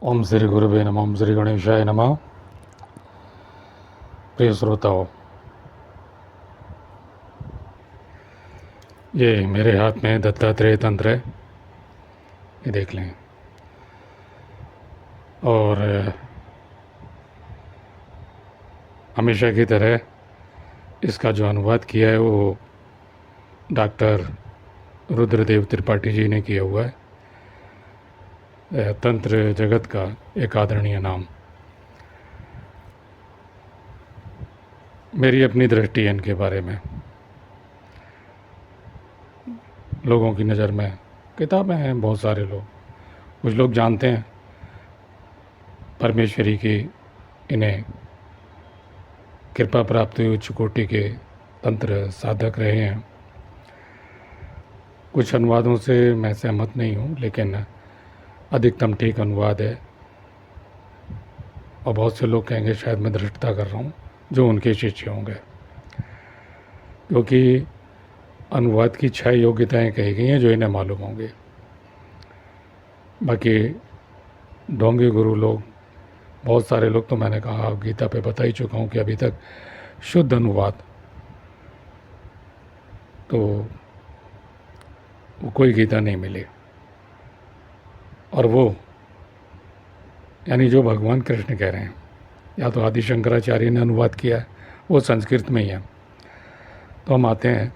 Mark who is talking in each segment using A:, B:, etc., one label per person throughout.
A: ओम श्री गुरुवे नमः। ओम श्री गणेशाय नमः। प्रिय श्रोताओं, ये मेरे हाथ में दत्तात्रेय तंत्र है, ये देख लें। और हमेशा की तरह इसका जो अनुवाद किया है वो डॉक्टर रुद्रदेव त्रिपाठी जी ने किया हुआ है। तंत्र जगत का एक आदरणीय नाम। मेरी अपनी दृष्टि है इनके बारे में। लोगों की नज़र में किताबें हैं, बहुत सारे लोग, कुछ लोग जानते हैं परमेश्वरी की इन्हें कृपा प्राप्त हुई, उच्च कोटि के तंत्र साधक रहे हैं। कुछ अनुवादों से मैं सहमत नहीं हूँ, लेकिन अधिकतम ठीक अनुवाद है। और बहुत से लोग कहेंगे शायद मैं धृष्टता कर रहा हूँ, जो उनके शिष्य होंगे, क्योंकि अनुवाद की 6 योग्यताएं कही गई हैं जो इन्हें मालूम होंगी। बाकी ढोंगी गुरु लोग, बहुत सारे लोग, तो मैंने कहा गीता पे बता ही चुका हूँ कि अभी तक शुद्ध अनुवाद तो वो कोई गीता नहीं मिली। और वो यानी जो भगवान कृष्ण कह रहे हैं, या तो आदि शंकराचार्य ने अनुवाद किया है, वो संस्कृत में ही है। तो हम आते हैं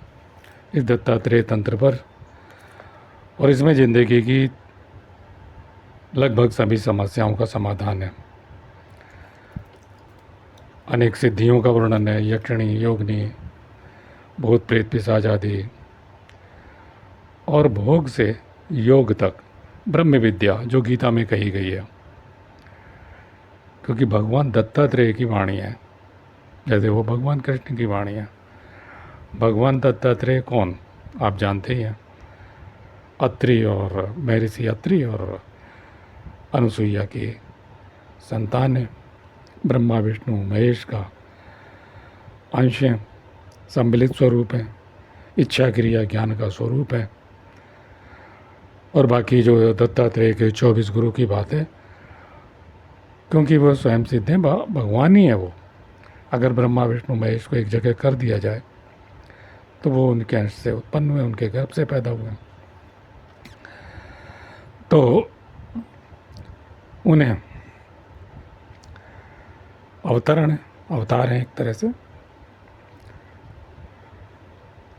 A: इस दत्तात्रेय तंत्र पर, और इसमें ज़िंदगी की लगभग सभी समस्याओं का समाधान है। अनेक सिद्धियों का वर्णन है, यक्षिणी, योगिनी, भूत प्रेत पिशाच आदि, और भोग से योग तक ब्रह्म विद्या जो गीता में कही गई है। क्योंकि भगवान दत्तात्रेय की वाणी है, जैसे वो भगवान कृष्ण की वाणी है। भगवान दत्तात्रेय कौन, आप जानते ही हैं। अत्रि और महर्षि अत्रि और अनुसुईया की संतान है। ब्रह्मा विष्णु महेश का अंश है, सम्मिलित स्वरूप है, इच्छा क्रिया ज्ञान का स्वरूप है। और बाकी जो दत्तात्रेय के 24 गुरु की बात है, क्योंकि वो स्वयं सिद्ध हैं, भगवान ही है वो। अगर ब्रह्मा विष्णु महेश को एक जगह कर दिया जाए तो वो उनके अंश से उत्पन्न हुए, उनके गर्भ से पैदा हुए। तो उन्हें अवतार हैं एक तरह से।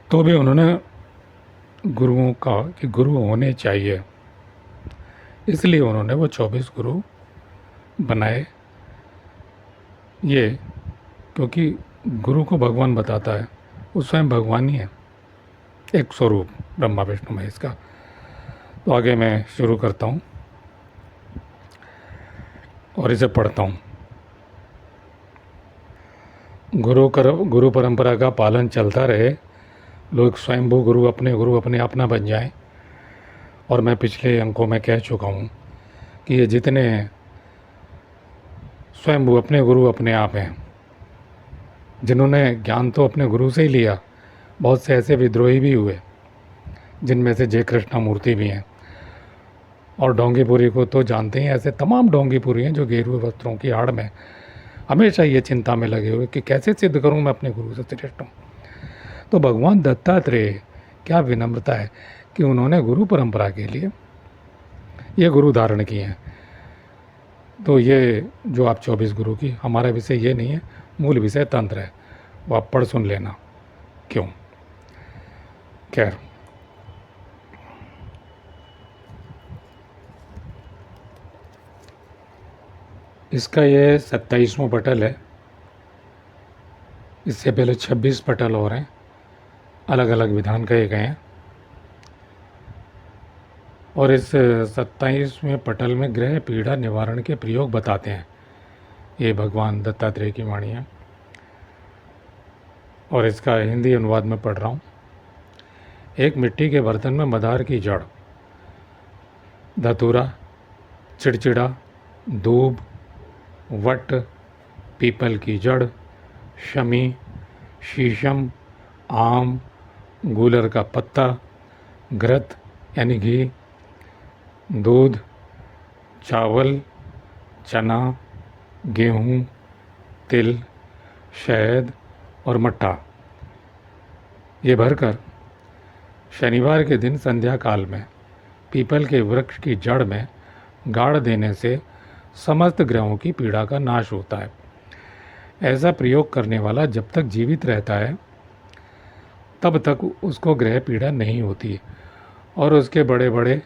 A: तो भी उन्होंने गुरुओं का कि गुरु होने चाहिए, इसलिए उन्होंने वो 24 गुरु बनाए। ये क्योंकि गुरु को भगवान बताता है, वो स्वयं भगवान ही है, एक स्वरूप ब्रह्मा विष्णु महेश का। तो आगे मैं शुरू करता हूँ और इसे पढ़ता हूँ। गुरु परंपरा का पालन चलता रहे, लोग स्वयंभू गुरु अपने आप ना बन जाएं। और मैं पिछले अंकों में कह चुका हूँ कि ये जितने स्वयंभू अपने आप हैं, जिन्होंने ज्ञान तो अपने गुरु से ही लिया, बहुत से ऐसे विद्रोही भी हुए, जिनमें से जय कृष्णमूर्ति भी हैं। और ढोंगीपुरी को तो जानते हैं, ऐसे तमाम ढोंगीपुरी हैं जो गेरुए वस्त्रों की आड़ में हमेशा ये चिंता में लगे हुए कि कैसे सिद्ध करूं मैं अपने गुरु से श्रेष्ठ हूँ। तो भगवान दत्तात्रेय, क्या विनम्रता है कि उन्होंने गुरु परंपरा के लिए ये गुरु धारण किए हैं। तो ये जो आप 24 गुरु की, हमारा विषय ये नहीं है, मूल विषय तंत्र है, वो आप पढ़ सुन लेना क्यों। खैर, इसका ये 27वां पटल है। इससे पहले 26 पटल और हैं, अलग अलग विधान कहे गए हैं। और इस 27वें पटल में ग्रह पीड़ा निवारण के प्रयोग बताते हैं। ये भगवान दत्तात्रेय की वाणी है और इसका हिंदी अनुवाद में पढ़ रहा हूँ। एक मिट्टी के बर्तन में मदार की जड़, धतूरा, चिड़चिड़ा, दूब, वट, पीपल की जड़, शमी, शीशम, आम, गूलर का पत्ता, घृत यानी घी, दूध, चावल, चना, गेहूँ, तिल, शहद और मट्ठा ये भरकर शनिवार के दिन संध्या काल में पीपल के वृक्ष की जड़ में गाड़ देने से समस्त ग्रहों की पीड़ा का नाश होता है। ऐसा प्रयोग करने वाला जब तक जीवित रहता है तब तक उसको ग्रह पीड़ा नहीं होती और उसके बड़े बड़े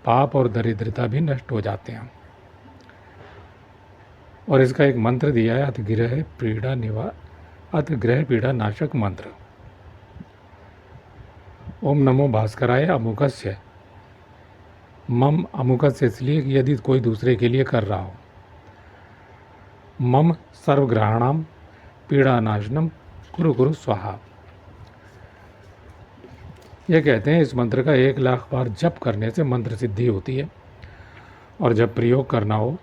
A: पाप और दरिद्रता भी नष्ट हो जाते हैं। और इसका एक मंत्र दिया है, अतिग्रह पीड़ा नाशक मंत्र। ओम नमो भास्कराय अमुकस्य। मम अमुकस्य इसलिए कि यदि कोई दूसरे के लिए कर रहा हो। मम सर्वग्रहाणाम पीड़ानाशनम कुरु कुरु स्वाहा। ये कहते हैं इस मंत्र का 1,00,000 बार जप करने से मंत्र सिद्धि होती है और जब प्रयोग करना हो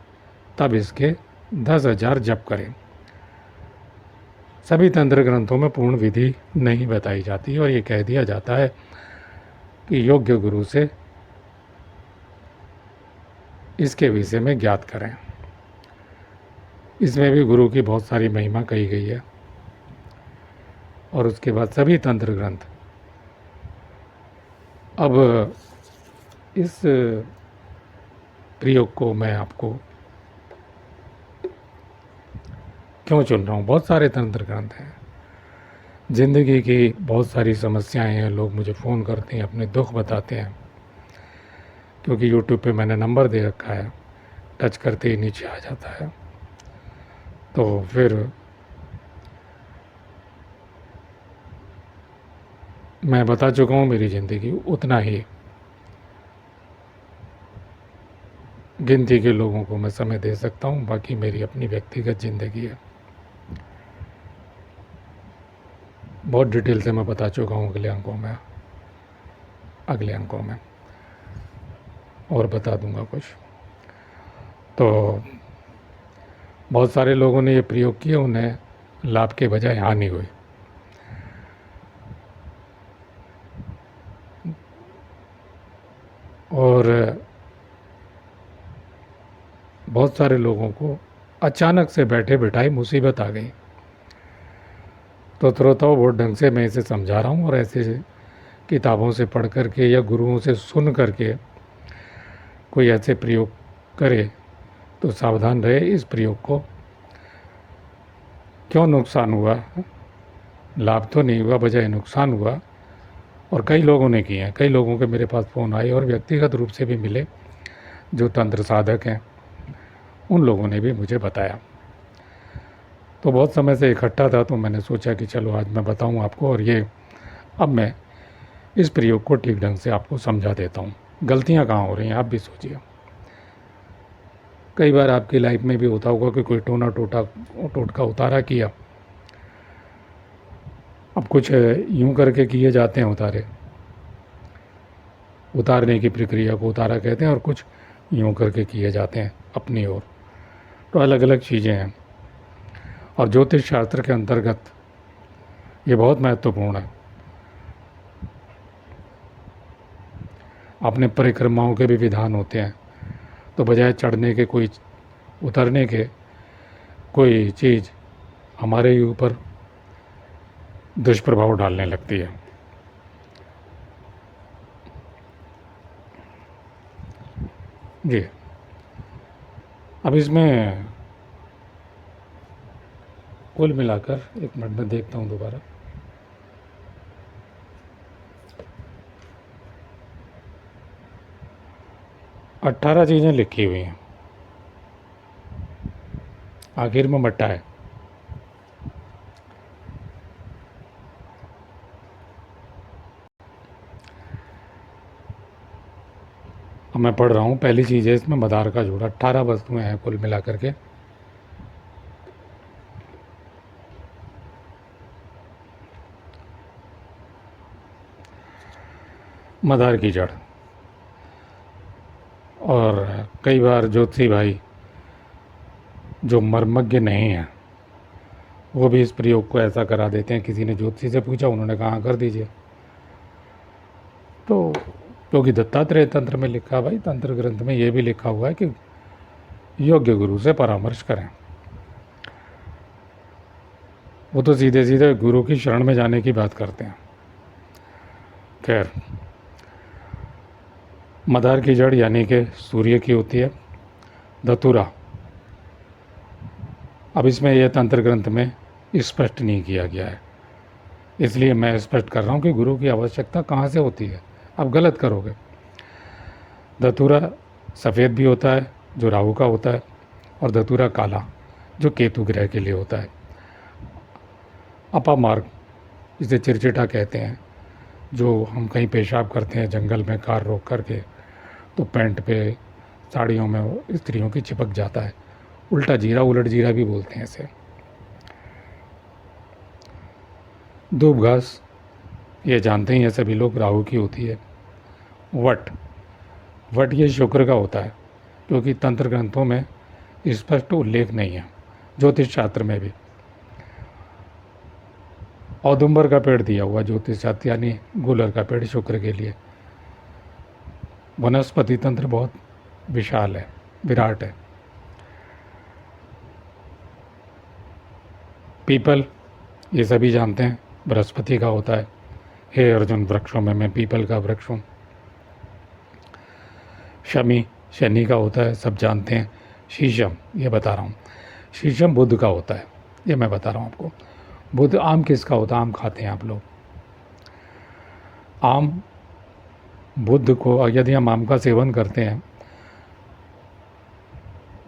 A: तब इसके 10,000 जप करें। सभी तंत्र ग्रंथों में पूर्ण विधि नहीं बताई जाती और ये कह दिया जाता है कि योग्य गुरु से इसके विषय में ज्ञात करें। इसमें भी गुरु की बहुत सारी महिमा कही गई है। और उसके बाद सभी तंत्र ग्रंथ अब इस प्रयोग को मैं आपको क्यों चुन रहा हूँ। बहुत सारे तंत्र ग्रंथ हैं, ज़िंदगी की बहुत सारी समस्याएं हैं, लोग मुझे फ़ोन करते हैं, अपने दुख बताते हैं, क्योंकि यूट्यूब पे मैंने नंबर दे रखा है, टच करते ही नीचे आ जाता है। तो फिर मैं बता चुका हूँ मेरी ज़िंदगी, उतना ही गिनती के लोगों को मैं समय दे सकता हूँ, बाकी मेरी अपनी व्यक्तिगत ज़िंदगी है। बहुत डिटेल से मैं बता चुका हूँ अगले अंकों में और बता दूंगा कुछ। तो बहुत सारे लोगों ने ये प्रयोग किया, उन्हें लाभ के बजाय हानि हुई। और बहुत सारे लोगों को अचानक से बैठे बिठाई मुसीबत आ गई। तो श्रोताओं, बहुत ढंग से मैं इसे समझा रहा हूँ और ऐसे किताबों से पढ़ करके या गुरुओं से सुन करके कोई ऐसे प्रयोग करे तो सावधान रहे। इस प्रयोग को क्यों नुकसान हुआ, लाभ तो नहीं हुआ, बजाय नुकसान हुआ। और कई लोगों ने किए हैं, कई लोगों के मेरे पास फ़ोन आए और व्यक्तिगत रूप से भी मिले जो तंत्र साधक हैं, उन लोगों ने भी मुझे बताया। तो बहुत समय से इकट्ठा था तो मैंने सोचा कि चलो आज मैं बताऊं आपको, और ये अब मैं इस प्रयोग को ठीक ढंग से आपको समझा देता हूं। गलतियां कहाँ हो रही हैं आप भी सोचिए। कई बार आपकी लाइफ में भी होता होगा कि कोई टोटका उतारा किया, अब कुछ यूं करके किए जाते हैं उतारने की प्रक्रिया को उतारा कहते हैं, और कुछ यूं करके किए जाते हैं अपनी ओर। तो अलग अलग चीज़ें हैं और ज्योतिष शास्त्र के अंतर्गत ये बहुत महत्वपूर्ण है। अपने परिक्रमाओं के भी विधान होते हैं, तो बजाय चढ़ने के उतरने के कोई चीज़ हमारे ही ऊपर दुष्प्रभाव डालने लगती है। जी, अब इसमें कुल मिलाकर, एक मिनट में देखता हूँ दोबारा, अट्ठारह चीज़ें लिखी हुई हैं, आखिर में मट्टा है। अब मैं पढ़ रहा हूँ। पहली चीज़ है इसमें मदार का जोड़ा। 18 वस्तुएं हैं कुल मिलाकर के। मदार की जड़। और कई बार ज्योतिषी भाई जो मर्मज्ञ नहीं हैं वो भी इस प्रयोग को ऐसा करा देते हैं। किसी ने ज्योतिषी से पूछा, उन्होंने कहा कर दीजिए। तो क्योंकि दत्तात्रेय तंत्र में लिखा, भाई तंत्र ग्रंथ में ये भी लिखा हुआ है कि योग्य गुरु से परामर्श करें। वो तो सीधे सीधे गुरु की शरण में जाने की बात करते हैं। खैर, मदार की जड़ यानी कि सूर्य की होती है धतूरा। अब इसमें यह तंत्र ग्रंथ में स्पष्ट नहीं किया गया है, इसलिए मैं स्पष्ट कर रहा हूँ कि गुरु की आवश्यकता कहाँ से होती है। आप गलत करोगे। धतूरा सफ़ेद भी होता है जो राहु का होता है, और धतूरा काला जो केतु ग्रह के लिए होता है। अपामार्ग जिसे चिरचिटा कहते हैं, जो हम कहीं पेशाब करते हैं जंगल में कार रोक करके, तो पैंट पे साड़ियों में स्त्रियों की चिपक जाता है। उल्टा जीरा, उलट जीरा भी बोलते हैं इसे। दूब घास ये जानते ही हैं सभी लोग, राहु की होती है। वट, वट ये शुक्र का होता है, क्योंकि तंत्र ग्रंथों में स्पष्ट उल्लेख नहीं है, ज्योतिष शास्त्र में भी। औदुंबर का पेड़ दिया हुआ ज्योतिष शास्त्र, यानी गुलर का पेड़ शुक्र के लिए। वनस्पति तंत्र बहुत विशाल है, विराट है। पीपल ये सभी जानते हैं बृहस्पति का होता है। हे अर्जुन, वृक्षों में मैं पीपल का वृक्ष हूँ। शमी शनि का होता है, सब जानते हैं। शीशम ये बता रहा हूँ, शीशम बुध का होता है, ये मैं बता रहा हूँ आपको। बुध आम किसका होता है? आम खाते हैं आप लोग। आम बुध को, यदि हम आम का सेवन करते हैं,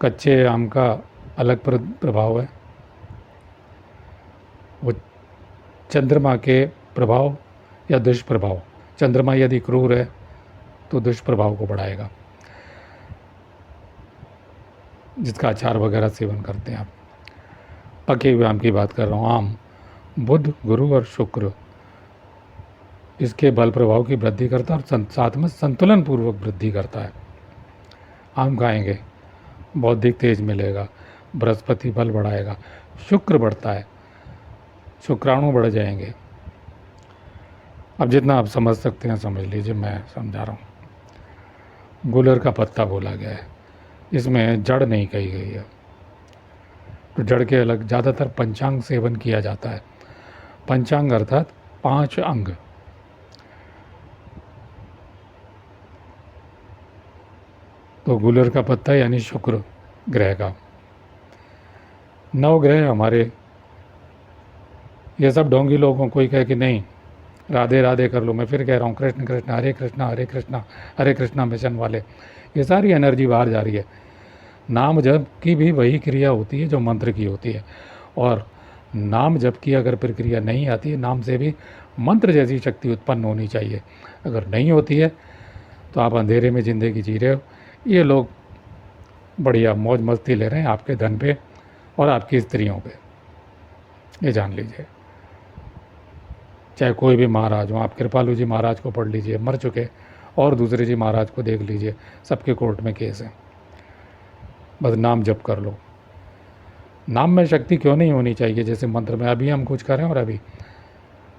A: कच्चे आम का अलग प्रभाव है, वो चंद्रमा के प्रभाव या दुष्प्रभाव। चंद्रमा यदि क्रूर है तो दुष्प्रभाव को बढ़ाएगा, जिसका अचार वगैरह सेवन करते हैं आप। पके हुए आम की बात कर रहा हूँ। आम बुध, गुरु और शुक्र इसके बल प्रभाव की वृद्धि करता है और साथ में संतुलन पूर्वक वृद्धि करता है। आम खाएंगे बौद्धिक तेज मिलेगा, बृहस्पति बल बढ़ाएगा, शुक्र बढ़ता है, शुक्राणु बढ़ जाएंगे। अब जितना आप समझ सकते हैं समझ लीजिए, मैं समझा रहा हूँ। गुलर का पत्ता बोला गया है, इसमें जड़ नहीं कही गई है। तो जड़ के अलग ज़्यादातर पंचांग सेवन किया जाता है। पंचांग अर्थात 5 अंग। तो गुलर का पत्ता यानी शुक्र ग्रह का। 9 ग्रह हमारे, ये सब ढोंगी लोगों को ही कहे कि नहीं राधे राधे कर लो। मैं फिर कह रहा हूँ, कृष्ण कृष्ण हरे कृष्णा हरे कृष्णा हरे कृष्णा मिशन वाले, ये सारी एनर्जी बाहर जा रही है। नाम जप की भी वही क्रिया होती है जो मंत्र की होती है, और नाम जप की अगर प्रक्रिया नहीं आती है, नाम से भी मंत्र जैसी शक्ति उत्पन्न होनी चाहिए। अगर नहीं होती है तो आप अंधेरे में ज़िंदगी जी रहे हो। ये लोग बढ़िया मौज मस्ती ले रहे हैं आपके धन पे और आपकी स्त्रियों पे, ये जान लीजिए। चाहे कोई भी महाराज हो, आप कृपालु जी महाराज को पढ़ लीजिए, मर चुके, और दूसरे जी महाराज को देख लीजिए, सबके कोर्ट में केस है। बस नाम जप कर लो। नाम में शक्ति क्यों नहीं होनी चाहिए? जैसे मंत्र में अभी हम कुछ करें और अभी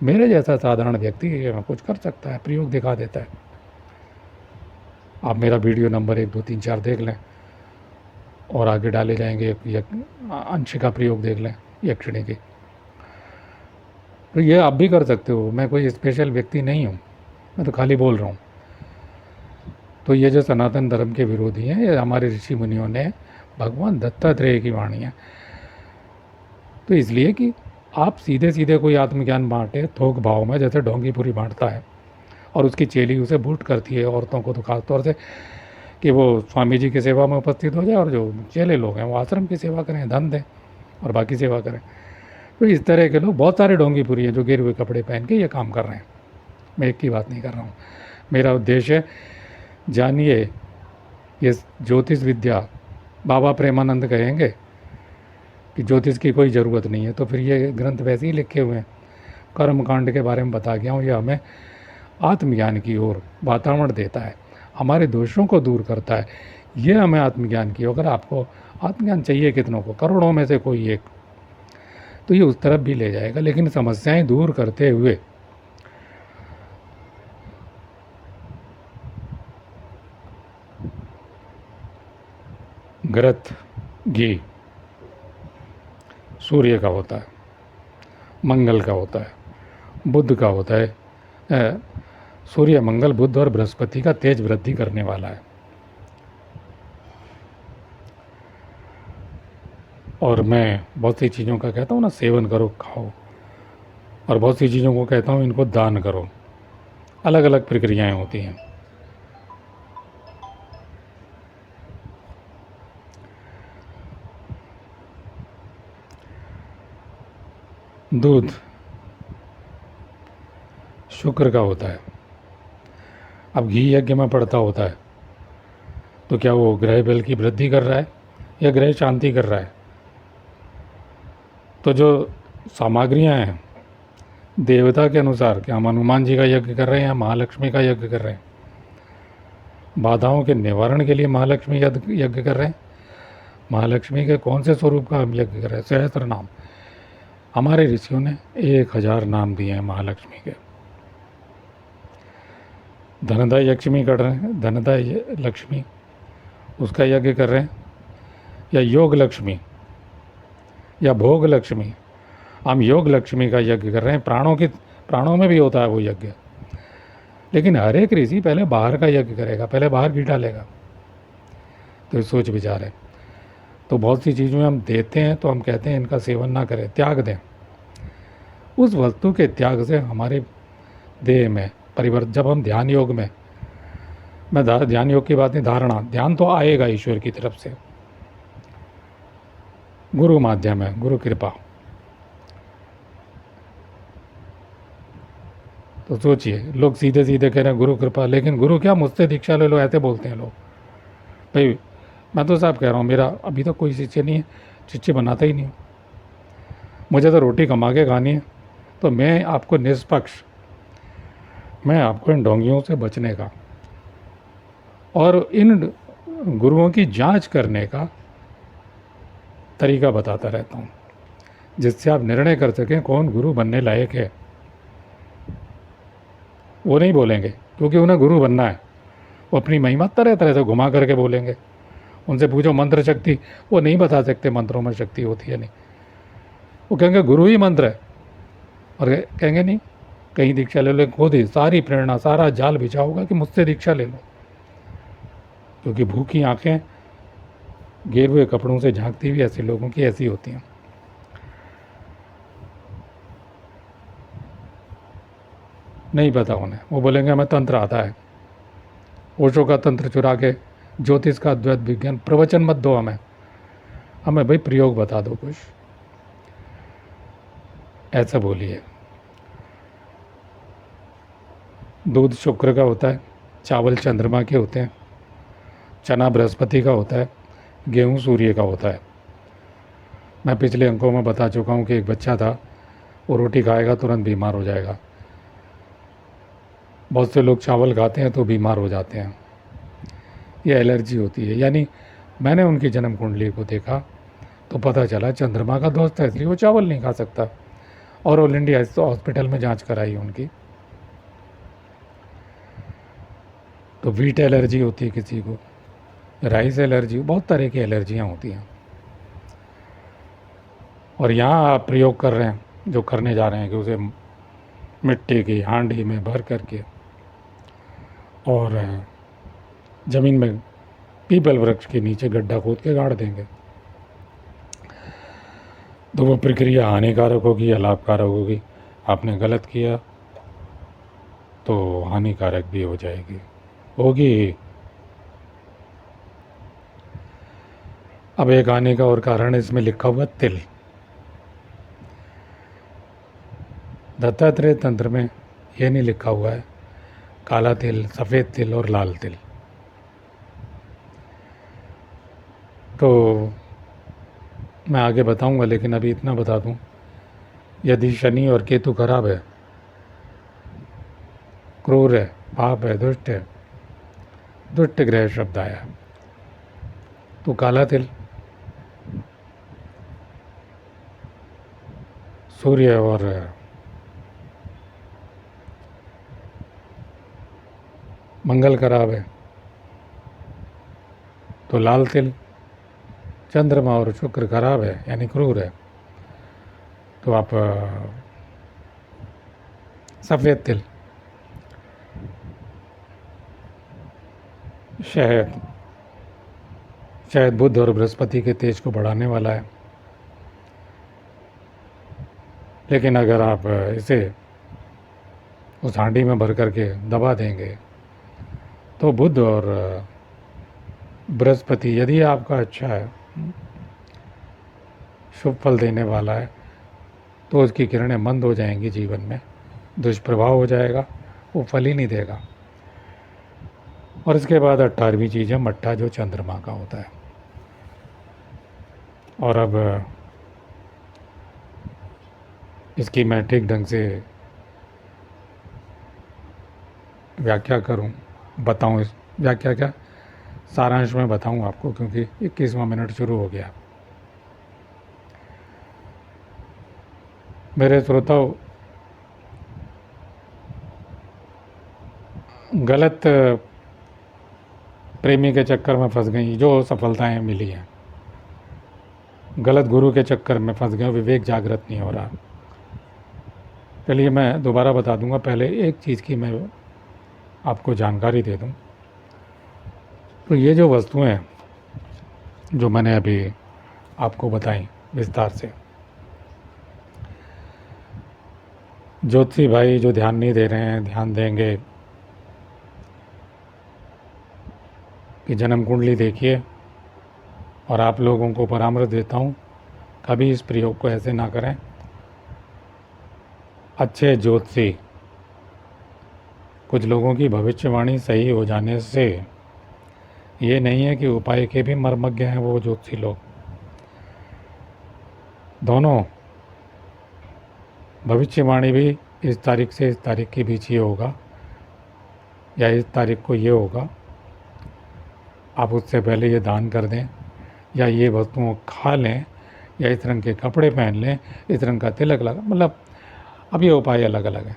A: मेरे जैसा साधारण व्यक्ति कुछ कर सकता है, प्रयोग दिखा देता है। आप मेरा वीडियो नंबर 1 2 3 4 देख लें, और आगे डाले जाएंगे अंश का प्रयोग देख लें यक्षिणी की। तो ये आप भी कर सकते हो, मैं कोई स्पेशल व्यक्ति नहीं हूँ, मैं तो खाली बोल रहा हूँ। तो ये जो सनातन धर्म के विरोधी हैं, ये हमारे ऋषि मुनियों ने, भगवान दत्तात्रेय की वाणी है। तो इसलिए कि आप सीधे सीधे कोई आत्मज्ञान बांटे थोक भाव में, जैसे ढोंगी पूरी बांटता है और उसकी चेली उसे बूट करती है औरतों को, तो खास तौर से कि वो स्वामी जी की सेवा में उपस्थित हो जाए, और जो चेले लोग हैं वो आश्रम की सेवा करें, धन दें और बाकी सेवा करें। तो इस तरह के लोग बहुत सारे ढोंगी पूरी हैं जो गिरे हुए कपड़े पहन के ये काम कर रहे हैं। मैं एक की बात नहीं कर रहा हूँ। मेरा उद्देश्य है, जानिए ये ज्योतिष विद्या, बाबा प्रेमानंद कहेंगे कि ज्योतिष की कोई ज़रूरत नहीं है, तो फिर ये ग्रंथ वैसे ही लिखे हुए हैं। कर्म कांड के बारे में बता गया हूँ, ये हमें आत्मज्ञान की ओर वातावरण देता है, हमारे दोषों को दूर करता है। ये हमें आत्मज्ञान की, अगर आपको आत्मज्ञान चाहिए कितनों को, करोड़ों में से कोई एक, तो ये उस तरफ भी ले जाएगा, लेकिन समस्याएं दूर करते हुए। घृत घी सूर्य का होता है, मंगल का होता है, बुध का होता है। सूर्य, मंगल, बुध और बृहस्पति का तेज वृद्धि करने वाला है। और मैं बहुत सी चीज़ों का कहता हूँ ना, सेवन करो, खाओ, और बहुत सी चीज़ों को कहता हूँ इनको दान करो। अलग अलग प्रक्रियाएं होती हैं। दूध शुक्र का होता है। अब घी यज्ञ में पड़ता होता है, तो क्या वो ग्रह बल की वृद्धि कर रहा है या ग्रह शांति कर रहा है? तो जो सामग्रियां हैं देवता के अनुसार, क्या हम हनुमान जी का यज्ञ कर रहे हैं या महालक्ष्मी का यज्ञ कर रहे हैं? बाधाओं के निवारण के लिए महालक्ष्मी यज्ञ कर रहे हैं। महालक्ष्मी के कौन से स्वरूप का हम यज्ञ कर रहे हैं? सहस्त्र नाम। हमारे ऋषियों ने 1000 नाम दिए हैं महालक्ष्मी के। धनदा लक्ष्मी कर रहे हैं, धनदा लक्ष्मी, उसका यज्ञ कर रहे हैं, या योग लक्ष्मी या भोग लक्ष्मी। हम योग लक्ष्मी का यज्ञ कर रहे हैं। प्राणों में भी होता है वो यज्ञ, लेकिन हर एक ऋषि पहले बाहर का यज्ञ करेगा, पहले बाहर घी डालेगा। तो सोच विचार है। तो बहुत सी चीज़ों में हम देते हैं तो हम कहते हैं इनका सेवन ना करें, त्याग दें। उस वस्तु के त्याग से हमारे देह में परिवर्तन, जब हम ध्यान योग में, मैं ध्यान योग की बात नहीं, धारणा, ध्यान तो आएगा ईश्वर की तरफ से, गुरु माध्यम है, गुरु कृपा। तो सोचिए, लोग सीधे सीधे कह रहे हैं गुरु कृपा, लेकिन गुरु क्या, मुझसे दीक्षा ले लो, ऐसे बोलते हैं लोग। भाई मैं तो साहब कह रहा हूँ, मेरा अभी तक कोई शिष्य नहीं है, शिष्य बनाता ही नहीं हूँ। मुझे तो रोटी कमा के खानी है। तो मैं आपको निष्पक्ष, मैं आपको इन ढोंगियों से बचने का और इन गुरुओं की जांच करने का तरीका बताता रहता हूँ, जिससे आप निर्णय कर सकें कौन गुरु बनने लायक है। वो नहीं बोलेंगे क्योंकि उन्हें गुरु बनना है। वो अपनी महिमा तरह तरह से घुमा करके बोलेंगे। उनसे पूछो मंत्र शक्ति, वो नहीं बता सकते मंत्रों में शक्ति होती है नहीं। वो कहेंगे गुरु ही मंत्र है, और कहेंगे नहीं कहीं दीक्षा ले लो, खुद ही सारी प्रेरणा, सारा जाल बिछा होगा कि मुझसे दीक्षा ले लो। क्योंकि भूखी आंखें गेरुए कपड़ों से झांकती हुई ऐसे लोगों की ऐसी होती हैं। नहीं पता उन्हें, वो बोलेंगे हमें तंत्र आता है। ओशो का तंत्र चुरा के ज्योतिष का अद्वैत विज्ञान, प्रवचन मत दो हमें, हमें भाई प्रयोग बता दो कुछ, ऐसा बोलिए। दूध शुक्र का होता है, चावल चंद्रमा के होते हैं, चना बृहस्पति का होता है, गेहूँ सूर्य का होता है। मैं पिछले अंकों में बता चुका हूँ कि एक बच्चा था, वो रोटी खाएगा तुरंत बीमार हो जाएगा। बहुत से लोग चावल खाते हैं तो बीमार हो जाते हैं, ये एलर्जी होती है। यानी मैंने उनकी जन्म कुंडली को देखा तो पता चला चंद्रमा का दोस्त है, इसलिए वो चावल नहीं खा सकता। और ऑल इंडिया हॉस्पिटल में जांच कराई उनकी, तो वीट एलर्जी होती है किसी को, राइस एलर्जी, बहुत तरह की एलर्जियाँ होती हैं। और यहाँ आप प्रयोग कर रहे हैं, जो करने जा रहे हैं कि उसे मिट्टी की हांडी में भर करके और ज़मीन में पीपल वृक्ष के नीचे गड्ढा खोद के गाड़ देंगे, तो वो प्रक्रिया हानिकारक होगी या लाभकारक होगी? आपने गलत किया तो हानिकारक भी हो जाएगी, होगी। अब एक आने का और कारण इसमें लिखा हुआ तिल। दत्तात्रेय तंत्र में ये नहीं लिखा हुआ है काला तिल, सफ़ेद तिल और लाल तिल। तो मैं आगे बताऊंगा, लेकिन अभी इतना बता दूं, यदि शनि और केतु खराब है, क्रूर है, पाप है, दुष्ट है, दुष्ट ग्रह शब्द आया, तो काला तिल, सूर्य और मंगल खराब है तो लाल तिल, चंद्रमा और शुक्र खराब है यानी क्रूर है, तो आप सफ़ेद तिल, शहद, शहद बुध और बृहस्पति के तेज को बढ़ाने वाला है। लेकिन अगर आप इसे उस हांडी में भर करके दबा देंगे तो बुध और बृहस्पति यदि आपका अच्छा है, शुभ फल देने वाला है, तो उसकी किरणें मंद हो जाएंगी जीवन में, दुष्प्रभाव हो जाएगा, वो फल ही नहीं देगा। और इसके बाद 18वीं चीज़ है मट्ठा, जो चंद्रमा का होता है। और अब इसकी मैं ठीक ढंग से व्याख्या करूं, बताऊं, इस व्याख्या क्या सारांश में बताऊं आपको, क्योंकि 21वां मिनट शुरू हो गया। मेरे श्रोताओं, गलत प्रेमी के चक्कर में फंस गई जो सफलताएं मिली हैं, गलत गुरु के चक्कर में फंस गए, विवेक जागृत नहीं हो रहा। चलिए मैं दोबारा बता दूंगा, पहले एक चीज़ की मैं आपको जानकारी दे दूं। तो ये जो वस्तुएं हैं जो मैंने अभी आपको बताई विस्तार से, ज्योतिषी भाई जो ध्यान नहीं दे रहे हैं, ध्यान देंगे कि जन्म कुंडली देखिए। और आप लोगों को परामर्श देता हूँ, कभी इस प्रयोग को ऐसे ना करें। अच्छे ज्योतिषी, कुछ लोगों की भविष्यवाणी सही हो जाने से ये नहीं है कि उपाय के भी मर्मज्ञ हैं वो ज्योतिषी लोग। दोनों भविष्यवाणी भी इस तारीख से इस तारीख के बीच ये होगा, या इस तारीख को ये होगा, आप उससे पहले ये दान कर दें, या ये वस्तुओं खा लें, या इस रंग के कपड़े पहन लें, इस रंग का तिलक लगा, मतलब अब ये उपाय अलग अलग है।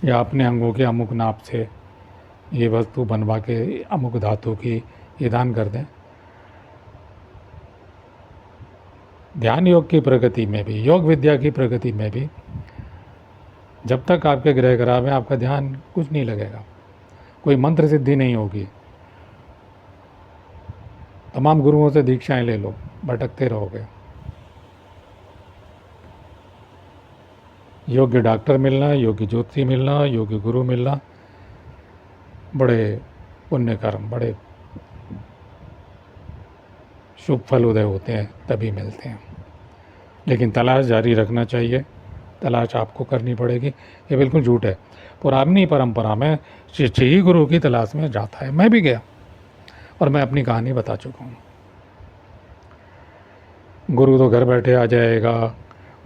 A: या अपने अंगों के अमुक नाप से ये वस्तु बनवा के अमुक धातु की ये दान कर दें। ध्यान योग की प्रगति में भी, योग विद्या की प्रगति में भी, जब तक आपके ग्रह खराब है आपका ध्यान कुछ नहीं लगेगा, कोई मंत्र सिद्धि नहीं होगी। तमाम गुरुओं से दीक्षाएं ले लो, भटकते रहोगे। योग्य डॉक्टर मिलना, योग्य ज्योतिषी मिलना, योग्य गुरु मिलना बड़े पुण्य कर्म, बड़े शुभ फल उदय होते हैं, तभी मिलते हैं। लेकिन तलाश जारी रखना चाहिए, तलाश आपको करनी पड़ेगी। ये बिल्कुल झूठ है। पुरानी परंपरा में शिष्य ही गुरु की तलाश में जाता है, मैं भी गया और मैं अपनी कहानी बता चुका हूँ। गुरु तो घर बैठे आ जाएगा,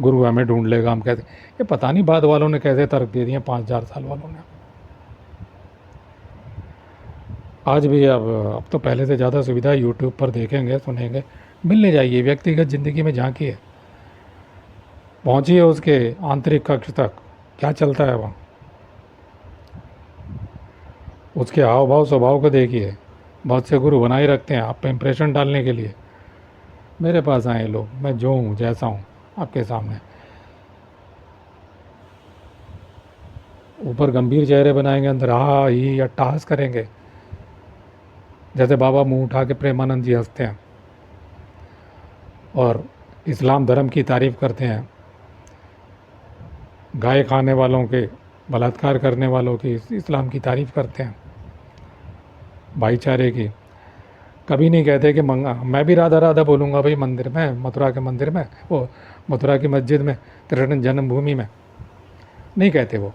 A: गुरु हमें ढूंढ लेगा, हम कहते, ये पता नहीं बाद वालों ने कैसे तर्क दे दिए, 5000 साल वालों ने। आज भी अब तो पहले से ज़्यादा सुविधा यूट्यूब पर देखेंगे, सुनेंगे, मिलने जाइए, व्यक्तिगत ज़िंदगी में झांकिए, पहुँचिए उसके आंतरिक कक्ष तक, क्या चलता है वहाँ, उसके हाव भाव स्वभाव को देखिए। बहुत से गुरु बनाए रखते हैं आप पे इम्प्रेशन डालने के लिए। मेरे पास आए लोग, मैं जो हूँ जैसा हूँ आपके सामने, ऊपर गंभीर चेहरे बनाएंगे, अंदर हा ही अट्टहास करेंगे, जैसे बाबा मुंह उठा के प्रेमानंद जी हंसते हैं और इस्लाम धर्म की तारीफ़ करते हैं, गाय खाने वालों के, बलात्कार करने वालों की इस्लाम की तारीफ़ करते हैं, भाईचारे की। कभी नहीं कहते कि मैं भी राधा राधा बोलूँगा भाई मंदिर में, मथुरा के मंदिर में, वो मथुरा की मस्जिद में, कृष्ण जन्मभूमि में, नहीं कहते वो।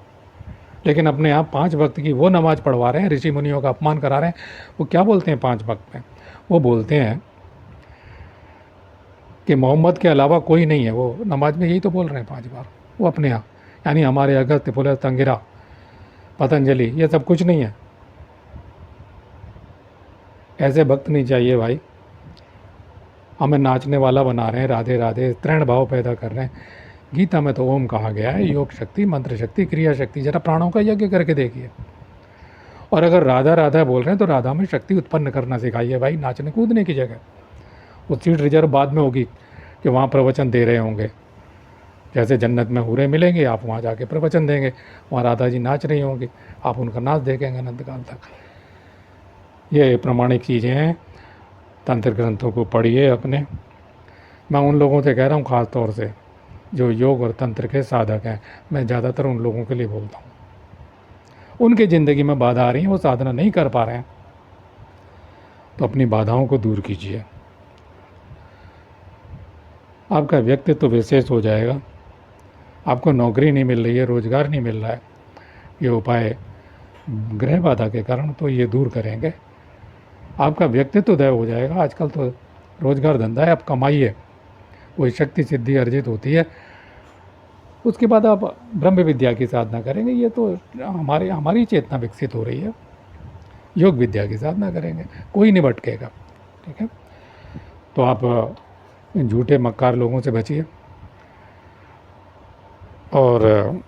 A: लेकिन अपने आप 5 वक्त की वो नमाज़ पढ़वा रहे हैं, ऋषि मुनियों का अपमान करा रहे हैं। वो क्या बोलते हैं 5 वक्त में? वो बोलते हैं कि मोहम्मद के अलावा कोई नहीं है। वो नमाज में यही तो बोल रहे हैं 5 बार, वो अपने यहाँ, यानी हमारे अगस्त्य, पुलस्त्य, अंगिरा, पतंजलि, ये सब कुछ नहीं है। ऐसे भक्त नहीं चाहिए भाई। हमें नाचने वाला बना रहे हैं, राधे राधे, तृण भाव पैदा कर रहे हैं। गीता में तो ओम कहा गया है, योग शक्ति, मंत्र शक्ति, क्रिया शक्ति। जरा प्राणों का यज्ञ करके देखिए। और अगर राधा राधा बोल रहे हैं तो राधा में शक्ति उत्पन्न करना सिखाइए भाई, नाचने कूदने की जगह। वो सीट रिजर्व बाद में होगी कि वहाँ प्रवचन दे रहे होंगे, जैसे जन्नत में हूरें मिलेंगी, आप वहाँ जाके प्रवचन देंगे, वहाँ राधा जी नाच रही होंगी, आप उनका नाच देखेंगे अनंत काल तक। ये प्रमाणिक चीज़ें हैं, तंत्र ग्रंथों को पढ़िए अपने। मैं उन लोगों से कह रहा हूँ ख़ास तौर से जो योग और तंत्र के साधक हैं, मैं ज़्यादातर उन लोगों के लिए बोलता हूँ। उनकी ज़िंदगी में बाधा आ रही है, वो साधना नहीं कर पा रहे हैं, तो अपनी बाधाओं को दूर कीजिए, आपका व्यक्तित्व तो विशेष हो जाएगा। आपको नौकरी नहीं मिल रही है, रोज़गार नहीं मिल रहा है, ये उपाय ग्रह बाधा के कारण तो ये दूर करेंगे, आपका व्यक्तित्व उदय हो जाएगा। आजकल तो रोज़गार धंधा है, आप कमाइए, कोई शक्ति सिद्धि अर्जित होती है, उसके बाद आप ब्रह्म विद्या की साधना करेंगे। ये तो हमारी चेतना विकसित हो रही है, योग विद्या की साधना करेंगे, कोई नहीं भटकेगा। ठीक है, तो आप इन झूठे मक्कार लोगों से बचिए। और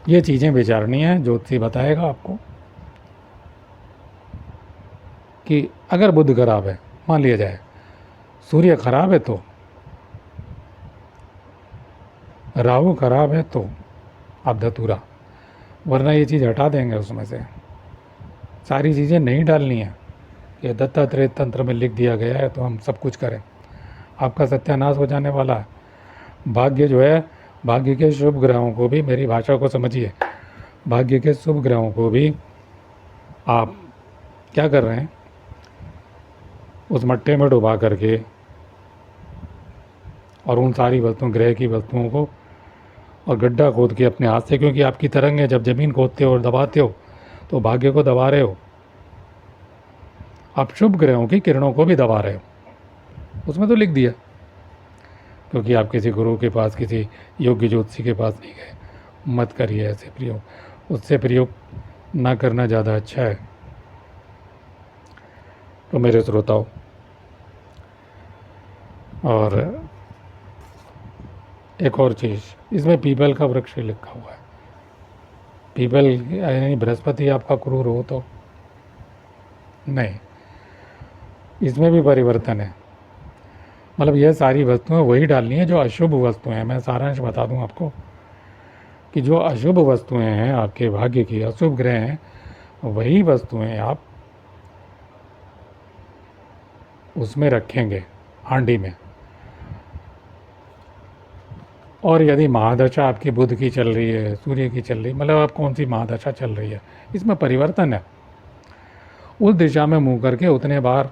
A: ये चीज़ें विचारनी हैं, ज्योतिषी बताएगा आपको कि अगर बुध खराब है, मान लिया जाए सूर्य खराब है तो, राहु खराब है तो आप धतूरा, वरना ये चीज़ हटा देंगे उसमें से। सारी चीज़ें नहीं डालनी है, ये दत्तात्रेय तंत्र में लिख दिया गया है तो हम सब कुछ करें, आपका सत्यानाश हो जाने वाला है। भाग्य जो है, भाग्य के शुभ ग्रहों को भी, मेरी भाषा को समझिए, भाग्य के शुभ ग्रहों को भी आप क्या कर रहे हैं, उस मट्टे में डुबा करके, और उन सारी वस्तुओं, ग्रह की वस्तुओं को, और गड्ढा खोद के अपने हाथ से, क्योंकि आपकी तरंग है, जब ज़मीन खोदते हो और दबाते हो तो भाग्य को दबा रहे हो, आप शुभ ग्रहों की किरणों को भी दबा रहे हो। उसमें तो लिख दिया, क्योंकि आप किसी गुरु के पास, किसी योग्य ज्योतिषी के पास नहीं गए। मत करिए ऐसे प्रयोग, उससे प्रयोग ना करना ज़्यादा अच्छा है। तो मेरे श्रोताओं, और एक और चीज़, इसमें पीपल का वृक्ष लिखा हुआ है। पीपल यानी बृहस्पति आपका क्रूर हो तो नहीं, इसमें भी परिवर्तन है। मतलब यह सारी वस्तुएं वही डालनी है जो अशुभ वस्तुएं हैं। मैं सारांश बता दूं आपको कि जो अशुभ वस्तुएं हैं, आपके भाग्य की अशुभ ग्रह हैं, वही वस्तुएं आप उसमें रखेंगे, हांडी में। और यदि महादशा आपकी बुध की चल रही है, सूर्य की चल रही है, मतलब आप कौन सी महादशा चल रही है, इसमें परिवर्तन है, उस दिशा में मुँह करके उतने बार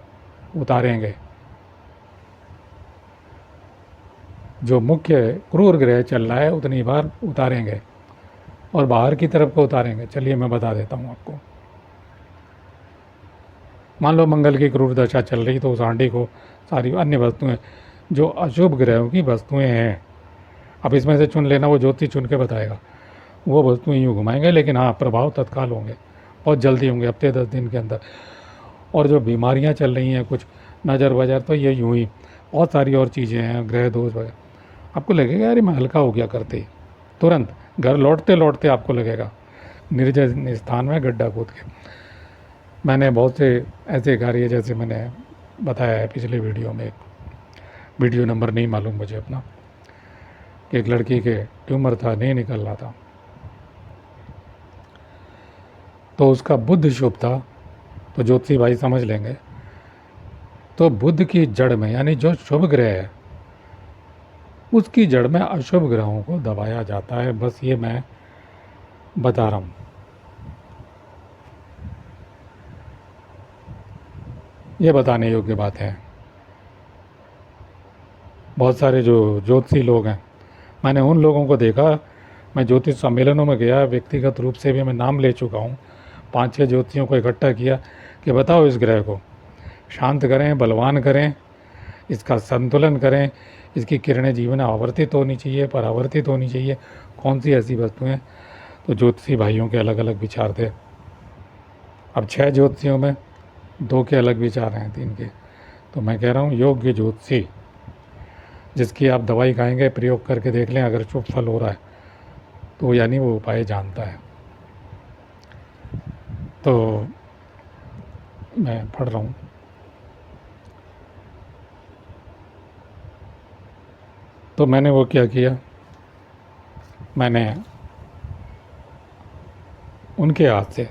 A: उतारेंगे। जो मुख्य क्रूर ग्रह चल रहा है उतनी बार उतारेंगे, और बाहर की तरफ को उतारेंगे। चलिए मैं बता देता हूँ आपको। मान लो मंगल की क्रूर दशा चल रही, तो उस हांडी को, सारी अन्य वस्तुएं जो अशुभ ग्रहों की वस्तुएं हैं, अब इसमें से चुन लेना, वो ज्योतिष चुन के बताएगा, वो वस्तुएं यूँ घुमाएंगे। लेकिन हाँ, प्रभाव तत्काल होंगे, बहुत जल्दी होंगे, हफ्ते 10 दिन के अंदर। और जो बीमारियाँ चल रही हैं, कुछ नज़र वजर, तो ये यूँ ही बहुत सारी और चीज़ें हैं, ग्रह दोष वगैरह, आपको लगेगा यार मैं हल्का हो गया करते ही, तुरंत घर लौटते लौटते आपको लगेगा निर्जन स्थान में गड्ढा खोद के। मैंने बहुत से ऐसे कार्य, जैसे मैंने बताया है पिछले वीडियो में, एक वीडियो नंबर नहीं मालूम मुझे अपना, कि एक लड़की के ट्यूमर था, नहीं निकल रहा था, तो उसका बुध शुभ था, तो ज्योतिषी भाई समझ लेंगे। तो बुध की जड़ में, यानी जो शुभ ग्रह है उसकी जड़ में अशुभ ग्रहों को दबाया जाता है। बस ये मैं बता रहा हूँ। ये बताने योग्य बात है। बहुत सारे जो ज्योतिषी लोग हैं, मैंने उन लोगों को देखा, मैं ज्योतिष सम्मेलनों में गया, व्यक्तिगत रूप से भी मैं नाम ले चुका हूँ, 5-6 ज्योतिषियों को इकट्ठा किया कि बताओ इस ग्रह को शांत करें, बलवान करें, इसका संतुलन करें, इसकी किरणें जीवन में आवर्तित होनी चाहिए, परावर्तित होनी चाहिए, कौन सी ऐसी वस्तुएं। तो ज्योतिषी भाइयों के अलग अलग विचार थे। अब 6 ज्योतिषियों में 2 के अलग विचार हैं, 3 के। तो मैं कह रहा हूँ योग्य ज्योतिषी, जिसकी आप दवाई खाएंगे, प्रयोग करके देख लें, अगर शुभ फल हो रहा है तो यानी वो उपाय जानता है। तो मैं पढ़ रहा हूँ। तो मैंने वो क्या किया, मैंने उनके हाथ से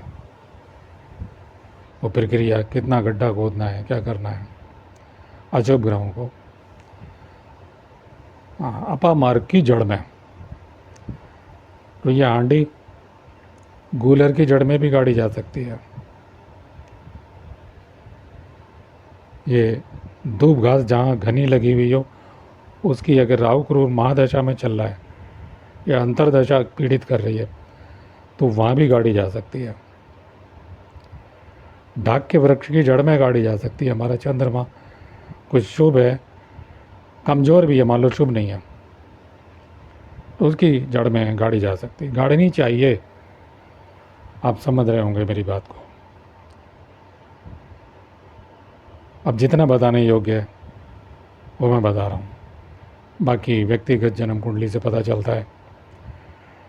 A: वो प्रक्रिया, कितना गड्ढा खोदना है, क्या करना है अशुभ ग्रहों को, अपामार्ग की जड़ में। तो ये हांडी गूलर की जड़ में भी गाड़ी जा सकती है। ये धूप घास जहाँ घनी लगी हुई हो, उसकी अगर राहु क्रूर महादशा में चल रहा है या अंतरदशा पीड़ित कर रही है, तो वहाँ भी गाड़ी जा सकती है। ढाक के वृक्ष की जड़ में गाड़ी जा सकती है। हमारा चंद्रमा कुछ शुभ है, कमज़ोर भी है, मान लो शुभ नहीं है, तो उसकी जड़ में गाड़ी जा सकती है। गाड़ी नहीं चाहिए, आप समझ रहे होंगे मेरी बात को। अब जितना बताने योग्य है वो मैं बता रहा हूँ, बाकी व्यक्तिगत जन्म कुंडली से पता चलता है।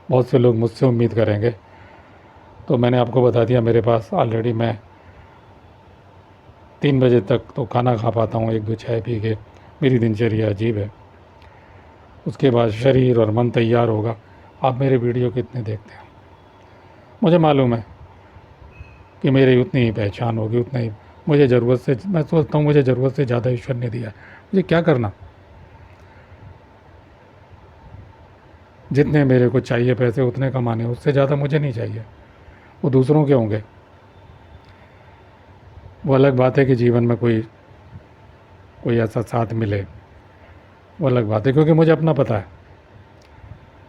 A: बहुत से लोग मुझसे उम्मीद करेंगे, तो मैंने आपको बता दिया मेरे पास ऑलरेडी मैं 3 बजे तक तो खाना खा पाता हूँ, 1-2 चाय पी के। मेरी दिनचर्या अजीब है। उसके बाद शरीर और मन तैयार होगा। आप मेरे वीडियो कितने देखते हैं, मुझे मालूम है कि मेरी उतनी ही पहचान होगी, उतना ही मुझे ज़रूरत से, मैं सोचता हूँ मुझे ज़रूरत से ज़्यादा ईश्वर ने दिया है। मुझे क्या करना, जितने मेरे को चाहिए पैसे उतने कमाने, उससे ज़्यादा मुझे नहीं चाहिए। वो दूसरों के होंगे, वो अलग बात है कि जीवन में कोई ऐसा साथ मिले, वो अलग बात है, क्योंकि मुझे अपना पता है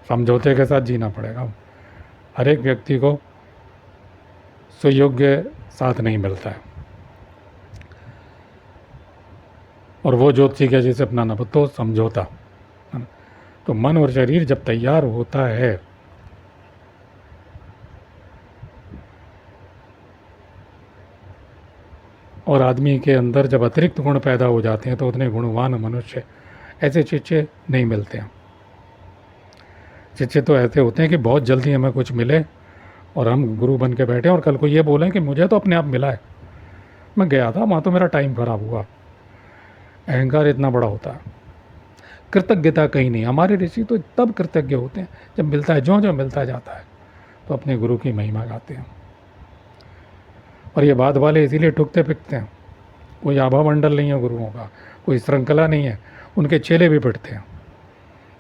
A: समझौते के साथ जीना पड़ेगा। हर एक व्यक्ति को सुयोग्य साथ नहीं मिलता है, और वो ज्योतिषी कैसे से अपनाना, तो समझौता। तो मन और शरीर जब तैयार होता है, और आदमी के अंदर जब अतिरिक्त गुण पैदा हो जाते हैं, तो उतने गुणवान मनुष्य ऐसे चिच्चे नहीं मिलते हैं। चिच्चे तो ऐसे होते हैं कि बहुत जल्दी हमें कुछ मिले और हम गुरु बन के बैठे और कल को ये बोलें कि मुझे तो अपने आप मिला है, मैं गया था वहाँ तो मेरा टाइम खराब हुआ। अहंकार इतना बड़ा होता है, कृतज्ञता कहीं नहीं। हमारे ऋषि तो तब कृतज्ञ होते हैं जब मिलता है, जो मिलता जाता है तो अपने गुरु की महिमा गाते हैं। और ये बाद वाले इसीलिए ठुकते पिटते हैं। कोई आभा मंडल नहीं है गुरुओं का, कोई श्रृंखला नहीं है, उनके चेले भी पिटते हैं।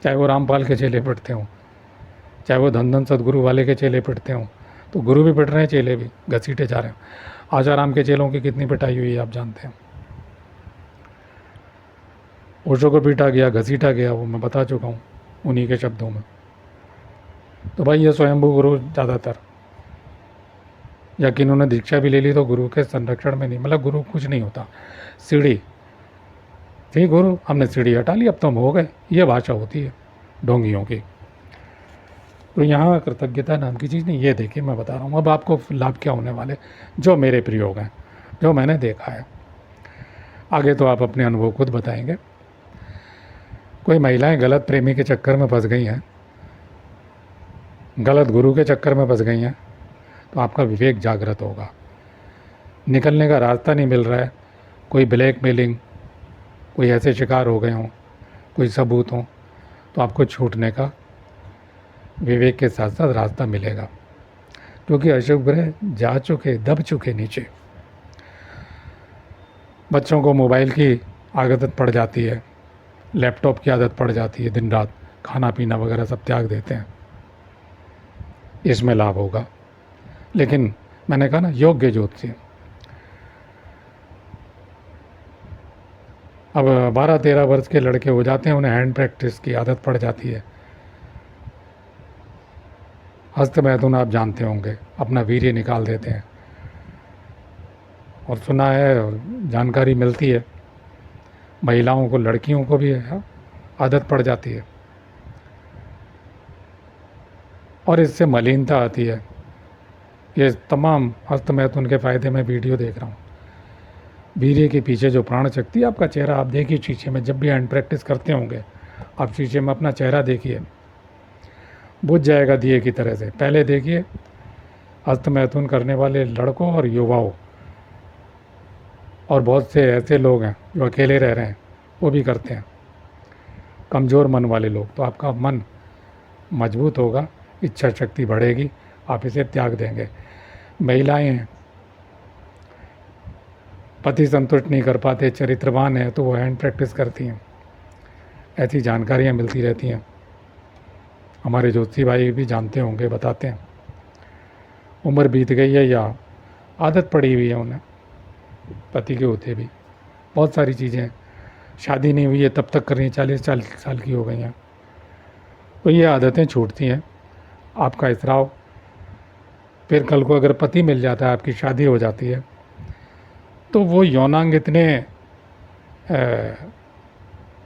A: चाहे वो रामपाल के चेले पिटते हों, चाहे वो धन धन सदगुरु वाले के चेले पिटते हों, तो गुरु भी पिट रहे हैं, चेले भी घसीटे जा रहे हैं। आसाराम के चेलों की कितनी पिटाई हुई है आप जानते हैं। ओशो को पीटा गया, घसीटा गया, वो मैं बता चुका हूँ उन्हीं के शब्दों में। तो भाई ये स्वयंभू गुरु ज़्यादातर, या कि इन्होंने दीक्षा भी ले ली तो गुरु के संरक्षण में नहीं, मतलब गुरु कुछ नहीं होता। सीढ़ी थी गुरु, हमने सीढ़ी हटा ली, अब तो हम हो गए, ये भाषा होती है ढोंगियों की। तो यहाँ कृतज्ञता नाम की चीज़ नहीं। ये देखिए मैं बता रहा हूँ, अब आपको लाभ क्या होने वाले, जो मेरे प्रयोग हैं, जो मैंने देखा है। आगे तो आप अपने अनुभव खुद बताएंगे। कोई महिलाएं गलत प्रेमी के चक्कर में फंस गई हैं, गलत गुरु के चक्कर में फंस गई हैं, तो आपका विवेक जागृत होगा। निकलने का रास्ता नहीं मिल रहा है, कोई ब्लैकमेलिंग, कोई ऐसे शिकार हो गए हों, कोई सबूत हों, तो आपको छूटने का विवेक के साथ साथ रास्ता मिलेगा। क्योंकि अशुभ ग्रह जा चुके, दब चुके नीचे। बच्चों को मोबाइल की आदत पड़ जाती है, लैपटॉप की आदत पड़ जाती है, दिन रात खाना पीना वगैरह सब त्याग देते हैं, इसमें लाभ होगा। लेकिन मैंने कहा ना, योग्य ज्योतिषी। अब 12-13 वर्ष के लड़के हो जाते हैं, उन्हें हैंड प्रैक्टिस की आदत पड़ जाती है। हस्त मैथुन आप जानते होंगे, अपना वीर्य निकाल देते हैं। और सुना है और जानकारी मिलती है, महिलाओं को, लड़कियों को भी आदत पड़ जाती है, और इससे मलिनता आती है। ये तमाम हस्त मैथुन के फ़ायदे में वीडियो देख रहा हूँ। वीर्य के पीछे जो प्राण शक्ति, आपका चेहरा आप देखिए शीशे में, जब भी हैंड प्रैक्टिस करते होंगे आप शीशे में अपना चेहरा देखिए, बुझ जाएगा दिए की तरह से। पहले देखिए हस्त मैथुन करने वाले लड़कों और युवाओं, और बहुत से ऐसे लोग हैं जो अकेले रह रहे हैं, वो भी करते हैं। कमज़ोर मन वाले लोग, तो आपका मन मजबूत होगा, इच्छा शक्ति बढ़ेगी, आप इसे त्याग देंगे। महिलाएं हैं, पति संतुष्ट नहीं कर पाते, चरित्रवान है, तो वो हैंड प्रैक्टिस करती हैं। ऐसी जानकारियाँ मिलती रहती हैं, हमारे ज्योतिषी भाई भी जानते होंगे, बताते हैं। उम्र बीत गई है या आदत पड़ी हुई है उन्हें, पति के होते भी बहुत सारी चीज़ें हैं, शादी नहीं हुई है तब तक कर रही हैं, 40 साल की हो गई हैं, तो ये आदतें छूटती हैं। आपका इसराव, फिर कल को अगर पति मिल जाता है, आपकी शादी हो जाती है, तो वो यौनांग इतने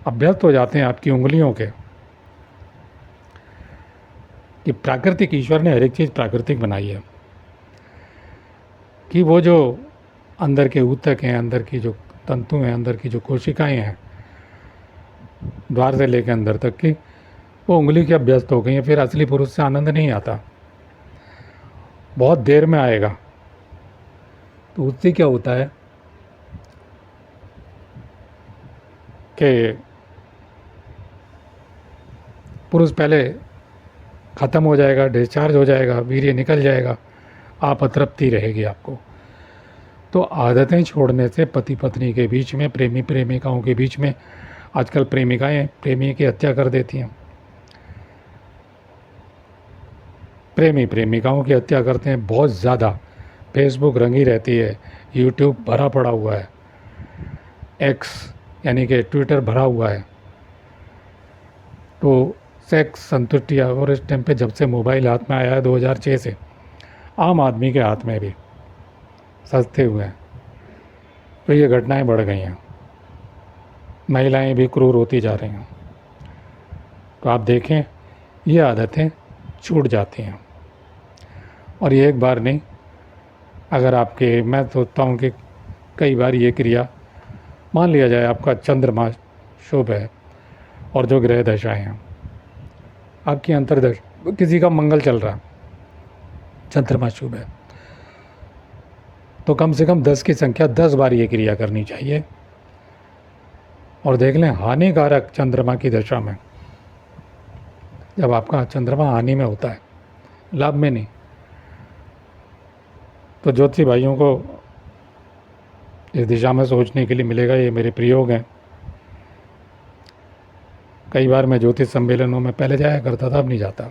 A: अभ्यस्त हो जाते हैं आपकी उंगलियों के, कि प्राकृतिक, ईश्वर ने हर एक चीज़ प्राकृतिक बनाई है, कि वो जो अंदर के ऊतक हैं, अंदर की जो तंतु हैं, अंदर की जो कोशिकाएं हैं, द्वार से लेकर अंदर तक की, वो उंगली के अभ्यस्त हो गई हैं। फिर असली पुरुष से आनंद नहीं आता, बहुत देर में आएगा। तो उससे क्या होता है कि पुरुष पहले ख़त्म हो जाएगा, डिस्चार्ज हो जाएगा, वीर्य निकल जाएगा, आप अतृप्ति रहेगी आपको। तो आदतें छोड़ने से पति पत्नी के बीच में, प्रेमी प्रेमिकाओं के बीच में, आजकल प्रेमिकाएं प्रेमी की हत्या कर देती हैं, प्रेमी प्रेमिकाओं की हत्या करते हैं बहुत ज़्यादा। फेसबुक रंगी रहती है, यूट्यूब भरा पड़ा हुआ है, एक्स यानी कि ट्विटर भरा हुआ है। तो सेक्स संतुष्टि, और इस टाइम पे जब से मोबाइल हाथ में आया है 2006 से, आम आदमी के हाथ में भी सस्ते हुए हैं, तो ये घटनाएं बढ़ गई हैं, महिलाएं भी क्रूर होती जा रही हैं। तो आप देखें, ये आदतें छूट जाती हैं, और ये एक बार नहीं, अगर आपके, मैं सोचता हूँ कि कई बार ये क्रिया, मान लिया जाए आपका चंद्रमा शुभ है और जो ग्रह दशाएं हैं आपकी अंतर्दश, किसी का मंगल चल रहा, चंद्रमा शुभ है, तो कम से कम 10 की संख्या 10 बार ये क्रिया करनी चाहिए। और देख लें, हानिकारक चंद्रमा की दशा में, जब आपका चंद्रमा हानि में होता है, लाभ में नहीं, तो ज्योतिषी भाइयों को इस दिशा में सोचने के लिए मिलेगा। ये मेरे प्रयोग हैं। कई बार मैं ज्योतिष सम्मेलनों में पहले जाया करता था, अब नहीं जाता।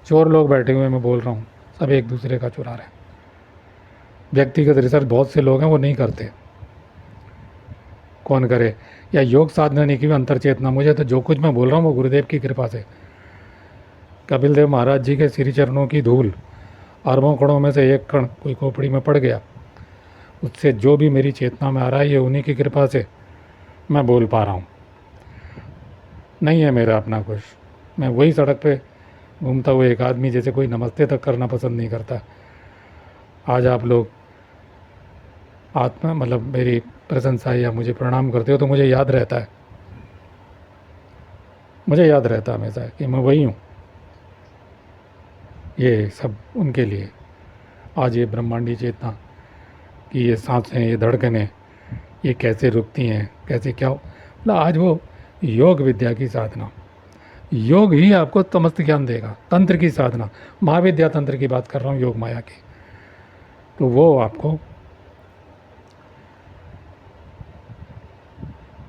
A: चोर लोग बैठे हुए, मैं बोल रहा हूँ, सब एक दूसरे का चुरा रहे हैं। व्यक्तिगत रिसर्च बहुत से लोग हैं वो नहीं करते, कौन करे। या योग साधना नहीं की, अंतर चेतना, मुझे तो जो कुछ मैं बोल रहा हूँ वो गुरुदेव की कृपा से, कपिल देव महाराज जी के श्री चरणों की धूल, अरबों कणों में से एक कण कोई खोपड़ी में पड़ गया, उससे जो भी मेरी चेतना में आ रहा है, ये उन्हीं की कृपा से मैं बोल पा रहा हूँ। नहीं है मेरा अपना कुछ, मैं वही सड़क पे घूमता हुआ एक आदमी जैसे कोई नमस्ते तक करना पसंद नहीं करता। आज आप लोग आत्मा, मतलब मेरी प्रशंसा या मुझे प्रणाम करते हो, तो मुझे याद रहता है, मुझे याद रहता है हमेशा कि मैं वही हूँ। ये सब उनके लिए। आज ये ब्रह्मांडी चेतना कि ये सांसें, ये धड़कनें, ये कैसे रुकती हैं, कैसे क्या मतलब आज वो योग विद्या की साधना, योग ही आपको समस्त ज्ञान देगा। तंत्र की साधना, महाविद्या तंत्र की बात कर रहा हूँ, योग माया की, तो वो आपको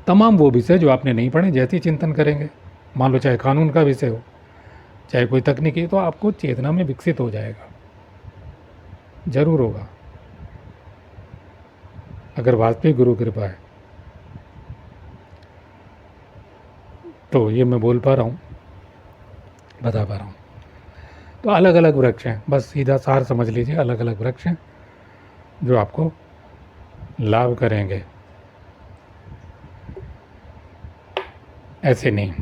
A: तमाम वो विषय जो आपने नहीं पढ़े, जैसे चिंतन करेंगे, मान लो चाहे कानून का विषय हो, चाहे कोई तकनीकी, तो आपको चेतना में विकसित हो जाएगा, जरूर होगा, अगर वास्तविक गुरु कृपा है। तो ये मैं बोल पा रहा हूँ, बता पा रहा हूँ। तो अलग अलग वृक्ष हैं, बस सीधा सार समझ लीजिए, अलग अलग वृक्ष हैं जो आपको लाभ करेंगे, ऐसे नहीं।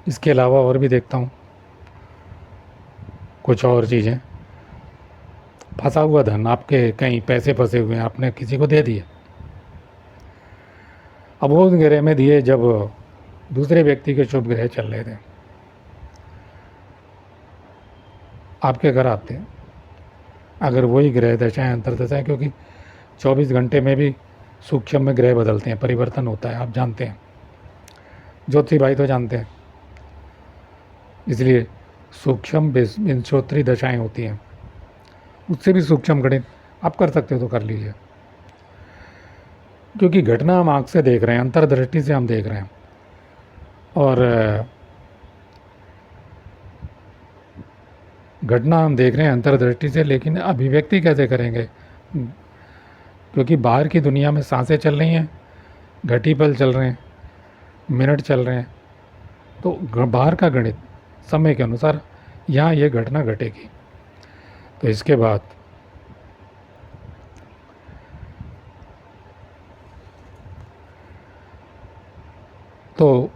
A: इसके अलावा और भी देखता हूँ कुछ और चीज़ें। फंसा हुआ धन, आपके कहीं पैसे फंसे हुए हैं, आपने किसी को दे दिए, अब वो उस ग्रह में दिए जब दूसरे व्यक्ति के शुभ ग्रह चल रहे थे, आपके घर आते हैं। अगर वही ग्रह दशाएं अंतर्दशाएं, क्योंकि 24 घंटे में भी सूक्ष्म में ग्रह बदलते हैं, परिवर्तन होता है, आप जानते हैं, ज्योति भाई तो जानते हैं। इसलिए सूक्ष्म विंशोत्तरी दशाएं होती हैं, उससे भी सूक्ष्म गणित आप कर सकते हो तो कर लीजिए। क्योंकि घटना हम आँख से देख रहे हैं, अंतर्दृष्टि से हम देख रहे हैं, और घटना हम देख रहे हैं अंतर्दृष्टि से, लेकिन अभिव्यक्ति कैसे करेंगे? क्योंकि बाहर की दुनिया में सांसें चल रही हैं, घटी पल चल रहे हैं, मिनट चल रहे हैं, तो बाहर का गणित समय के अनुसार यहाँ ये घटना घटेगी। तो इसके बाद तो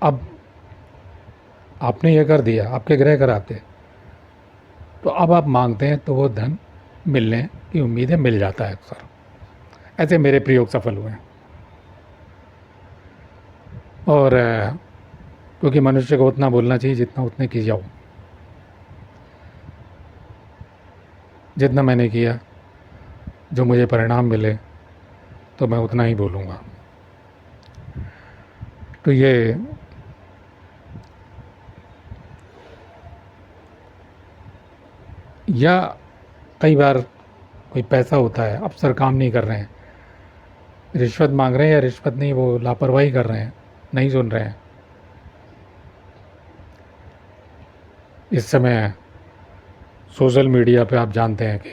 A: अब आपने ये कर दिया, आपके ग्रह कराते, तो अब आप मांगते हैं तो वो धन मिलने की उम्मीदें मिल जाता है अक्सर। ऐसे मेरे प्रयोग सफल हुए हैं। और क्योंकि मनुष्य को उतना बोलना चाहिए जितना उतने की जाओ। जितना मैंने किया, जो मुझे परिणाम मिले, तो मैं उतना ही बोलूँगा। तो ये या कई बार कोई पैसा होता है, अफसर काम नहीं कर रहे हैं, रिश्वत मांग रहे हैं, या रिश्वत नहीं, वो लापरवाही कर रहे हैं, नहीं सुन रहे हैं। इस समय सोशल मीडिया पे आप जानते हैं कि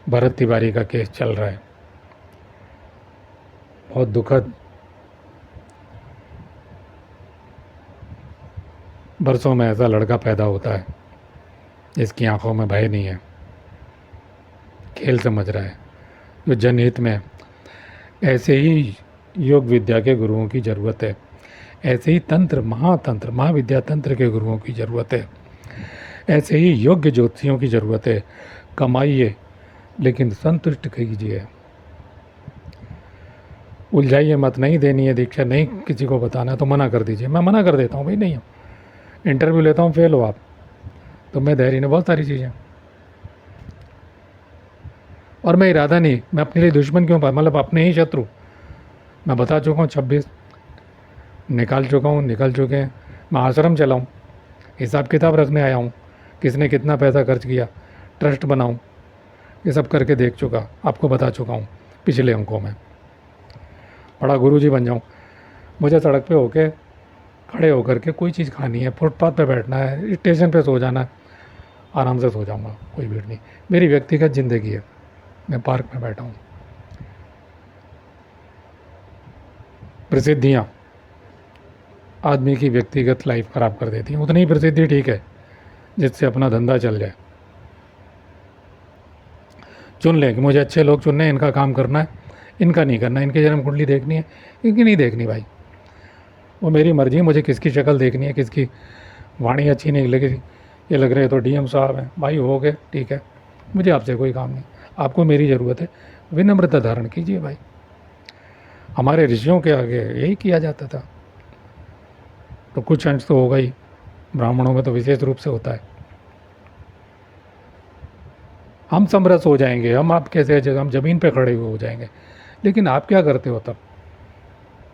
A: भरत तिवारी का केस चल रहा है, बहुत दुखद। बरसों में ऐसा लड़का पैदा होता है जिसकी आंखों में भय नहीं है, खेल समझ रहा है, जो जनहित में। ऐसे ही योग विद्या के गुरुओं की ज़रूरत है, ऐसे ही तंत्र महाविद्या तंत्र के गुरुओं की ज़रूरत है, ऐसे ही योग्य ज्योतिषियों की ज़रूरत है। कमाइए लेकिन संतुष्ट कीजिए, उलझाइए मत। नहीं देनी है दीक्षा, नहीं किसी को बताना तो मना कर दीजिए। मैं मना कर देता हूँ भाई, नहीं हूँ, इंटरव्यू लेता हूँ, फेल हो आप तो मैं धैर्य ने बहुत सारी चीज़ें। और मैं इरादा नहीं, मैं अपने लिए दुश्मन क्यों पा, मतलब अपने ही शत्रु। मैं बता चुका हूँ 26 निकाल चुके हैं। मैं आश्रम चलाऊँ, हिसाब किताब रखने आया हूँ, किसने कितना पैसा खर्च किया, ट्रस्ट बनाऊँ, ये सब करके देख चुका, आपको बता चुका हूँ पिछले अंकों में। बड़ा गुरुजी बन जाऊँ, मुझे सड़क पे होके खड़े होकर के कोई चीज़ खानी है, फुटपाथ पे बैठना है, स्टेशन पे सो जाना है, आराम से सो जाऊँगा, कोई भीड़ नहीं। मेरी व्यक्तिगत ज़िंदगी है, मैं पार्क में बैठा हूँ। प्रसिद्धियाँ आदमी की व्यक्तिगत लाइफ ख़राब कर देती हैं। उतनी ही प्रसिद्धि ठीक है जिससे अपना धंधा चल जाए। चुन लें कि मुझे अच्छे लोग चुनने हैं, इनका काम करना है, इनका नहीं करना, इनकी जन्म कुंडली देखनी है, इनकी नहीं देखनी भाई, वो मेरी मर्जी है। मुझे किसकी शक्ल देखनी है, किसकी वाणी अच्छी नहीं लगी, ये लग रहे तो डीएम साहब हैं भाई, हो गए ठीक है, मुझे आपसे कोई काम नहीं। आपको मेरी ज़रूरत है, विनम्रता धारण कीजिए भाई। हमारे ऋषियों के आगे यही किया जाता था, तो कुछ अंश तो होगा ही, ब्राह्मणों में तो विशेष रूप से होता है। हम समरस हो जाएंगे, हम आप कैसे, हम ज़मीन पे खड़े हुए हो जाएंगे, लेकिन आप क्या करते हो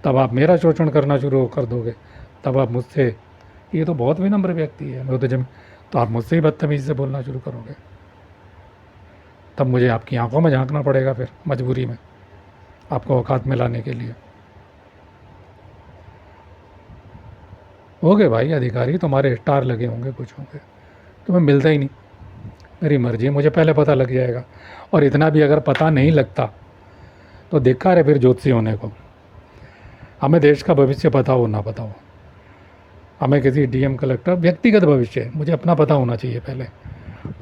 A: तब आप मेरा शोषण करना शुरू कर दोगे। तब आप मुझसे, ये तो बहुत विनम्र व्यक्ति है, मैं तो आप मुझसे ही बदतमीज़ी से बोलना शुरू करोगे, तब मुझे आपकी आंखों में झांकना पड़ेगा, फिर मजबूरी में आपको औकात में लाने के लिए। हो गए भाई अधिकारी, तुम्हारे स्टार लगे होंगे, कुछ होंगे, तुम्हें मिलता ही नहीं। मेरी मर्जी है, मुझे पहले पता लग जाएगा। और इतना भी अगर पता नहीं लगता तो देखा रहे फिर ज्योतिषी होने को। हमें देश का भविष्य पता हो ना पता हो, हमें किसी डीएम कलेक्टर व्यक्तिगत भविष्य मुझे अपना पता होना चाहिए पहले,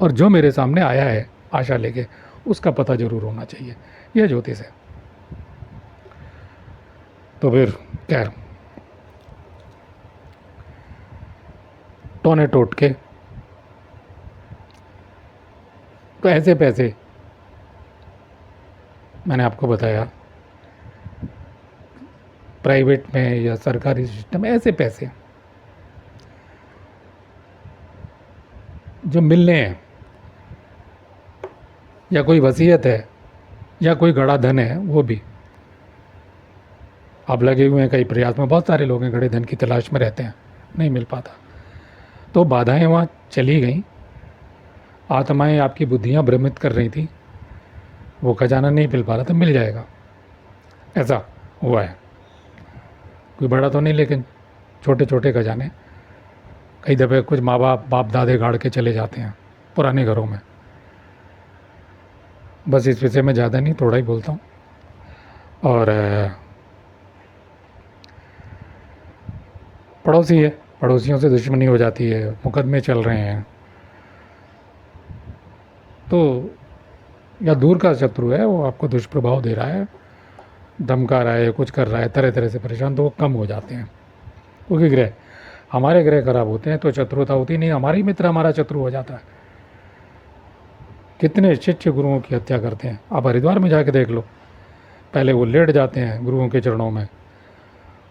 A: और जो मेरे सामने आया है आशा लेके उसका पता ज़रूर होना चाहिए। यह ज्योतिष है। तो फिर खैर, टोने टोटके तो ऐसे पैसे, मैंने आपको बताया प्राइवेट में या सरकारी सिस्टम में ऐसे पैसे जो मिलने हैं, या कोई वसीयत है, या कोई गड़ा धन है, वो भी आप लगे हुए हैं कई प्रयास में। बहुत सारे लोग हैं गड़े धन की तलाश में रहते हैं, नहीं मिल पाता। तो बाधाएं वहाँ चली गई, आत्माएं आपकी बुद्धियाँ भ्रमित कर रही थी, वो खजाना नहीं मिल पा रहा था, मिल जाएगा, ऐसा हुआ है। कोई बड़ा तो नहीं, लेकिन छोटे छोटे खजाने कई दफ़े कुछ माँ बाप दादे गाड़ के चले जाते हैं पुराने घरों में। बस इस विषय में ज़्यादा नहीं, थोड़ा ही बोलता हूँ। और पड़ोसी है, पड़ोसियों से दुश्मनी हो जाती है, मुकदमे चल रहे हैं, तो या दूर का शत्रु है, वो आपको दुष्प्रभाव दे रहा है, धमका रहा है, कुछ कर रहा है, तरह तरह से परेशान, तो वो कम हो जाते हैं। क्योंकि ग्रह, हमारे ग्रह खराब होते हैं तो शत्रुता होती नहीं, हमारे ही मित्र हमारा शत्रु हो जाता है। कितने शिष्य गुरुओं की हत्या करते हैं, आप हरिद्वार में जाके देख लो। पहले वो लेट जाते हैं गुरुओं के चरणों में।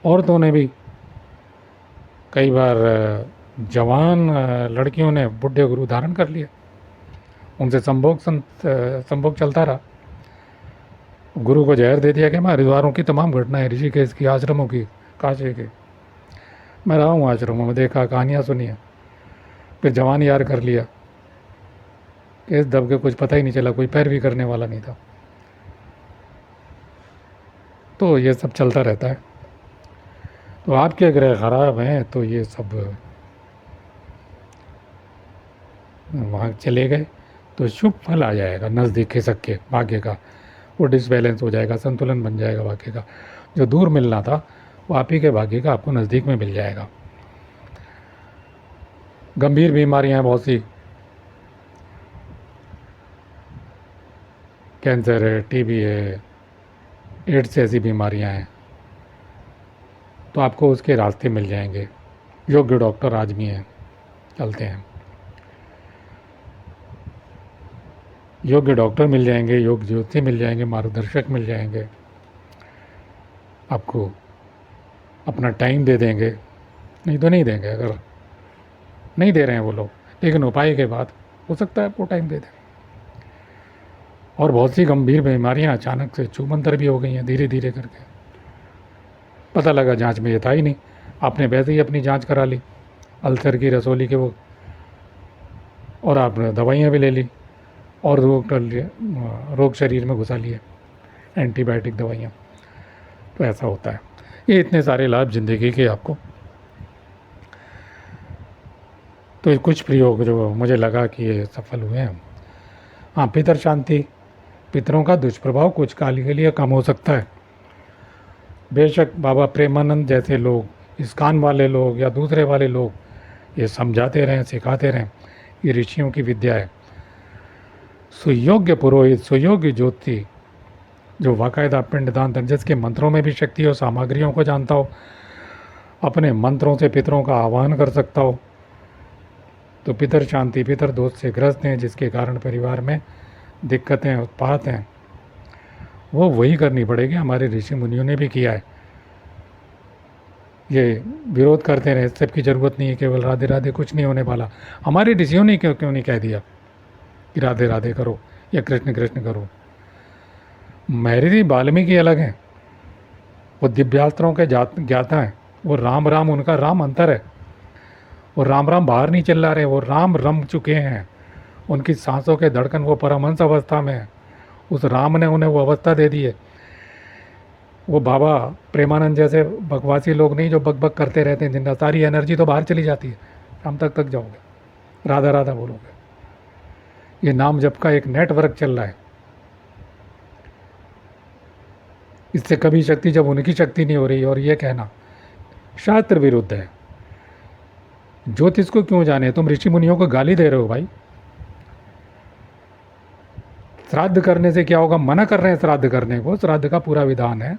A: औरतों ने भी कई बार, जवान लड़कियों ने बुढ़े गुरु धारण कर लिए, उनसे संभोग चलता रहा। गुरु को जहर दे दिया कि मैं हरिद्वारों की तमाम घटनाएं, ऋषिकेश की, आश्रमों की, काशी की, मैं रहा हूँ आश्रमों में, देखा, कहानियाँ सुनी है। फिर जवान यार कर लिया, केस दब के कुछ पता ही नहीं चला, कोई पैरवी करने वाला नहीं था। तो ये सब चलता रहता है। तो आपके ग्रह खराब हैं तो ये सब वहाँ चले गए तो शुभ फल आ जाएगा नज़दीक खिसक के, भाग्य का वो डिसबैलेंस हो जाएगा, संतुलन बन जाएगा भाग्य का। जो दूर मिलना था वो आप ही के भाग्य का आपको नज़दीक में मिल जाएगा। गंभीर बीमारियां हैं बहुत सी, कैंसर है, टीबी है, एड्स ऐसी बीमारियां हैं, तो आपको उसके रास्ते मिल जाएंगे। योग्य डॉक्टर आज भी हैं, चलते हैं, योग्य डॉक्टर मिल जाएंगे, योग्य ज्योति मिल जाएंगे, मार्गदर्शक मिल जाएंगे, आपको अपना टाइम दे देंगे। नहीं तो नहीं देंगे, अगर नहीं दे रहे हैं वो लोग, लेकिन उपाय के बाद हो सकता है आपको टाइम दे दें। और बहुत सी गंभीर बीमारियां अचानक से छूमंतर भी हो गई हैं, धीरे धीरे करके। पता लगा जांच में ये था ही नहीं, आपने वैसे ही अपनी जांच करा ली, अल्सर की, रसोली के वो, और आपने दवाइयाँ भी ले ली और रोग कर लिए, रोग शरीर में घुसा लिए, एंटीबायोटिक दवाइयाँ। तो ऐसा होता है। ये इतने सारे लाभ ज़िंदगी के आपको। तो कुछ प्रयोग जो मुझे लगा कि ये सफल हुए हैं। हाँ, पितर शांति, पितरों का दुष्प्रभाव कुछ काल के लिए कम हो सकता है। बेशक बाबा प्रेमानंद जैसे लोग, इस्कान वाले लोग या दूसरे वाले लोग ये समझाते रहें, सिखाते रहें, ये ऋषियों की विद्या है। सुयोग्य पुरोहित, सुयोग्य ज्योति, जो बाकायदा पिंडदान तंजस के मंत्रों में भी शक्ति हो, सामग्रियों को जानता हो, अपने मंत्रों से पितरों का आह्वान कर सकता हो, तो पितर शांति, पितर दोष से ग्रस्त हैं, जिसके कारण परिवार में दिक्कतें, उत्पात हैं, वो वही करनी पड़ेगी। हमारे ऋषि मुनियों ने भी किया है। ये विरोध करते रहे, सबकी ज़रूरत नहीं है, केवल राधे राधे, कुछ नहीं होने वाला। हमारे ऋषियों ने क्यों नहीं कह दिया कि राधे राधे करो या कृष्ण कृष्ण करो। महर्षि वाल्मीकि अलग हैं, वो दिव्यास्त्रों के ज्ञाता हैं, वो राम राम, उनका राम अंतर है। वो राम राम बाहर नहीं चिल्ला रहे, वो राम रम चुके हैं, उनकी सांसों के धड़कन वो परमहंस अवस्था में है। उस राम ने उन्हें वो अवस्था दे दी है। वो बाबा प्रेमानंद जैसे बकवासी लोग नहीं जो बक बक करते रहते हैं, जिनका सारी एनर्जी तो बाहर चली जाती है, शाम तक थक जाओगे, राधा राधा बोलोगे। ये नाम जप का एक नेटवर्क चल रहा है, इससे कभी शक्ति जब उनकी शक्ति नहीं हो रही। और ये कहना शास्त्र विरुद्ध है। ज्योतिष को क्यों जाने, तुम ऋषि मुनियों को गाली दे रहे हो भाई। श्राद्ध करने से क्या होगा, मना कर रहे हैं श्राद्ध करने को, श्राद्ध का पूरा विधान है,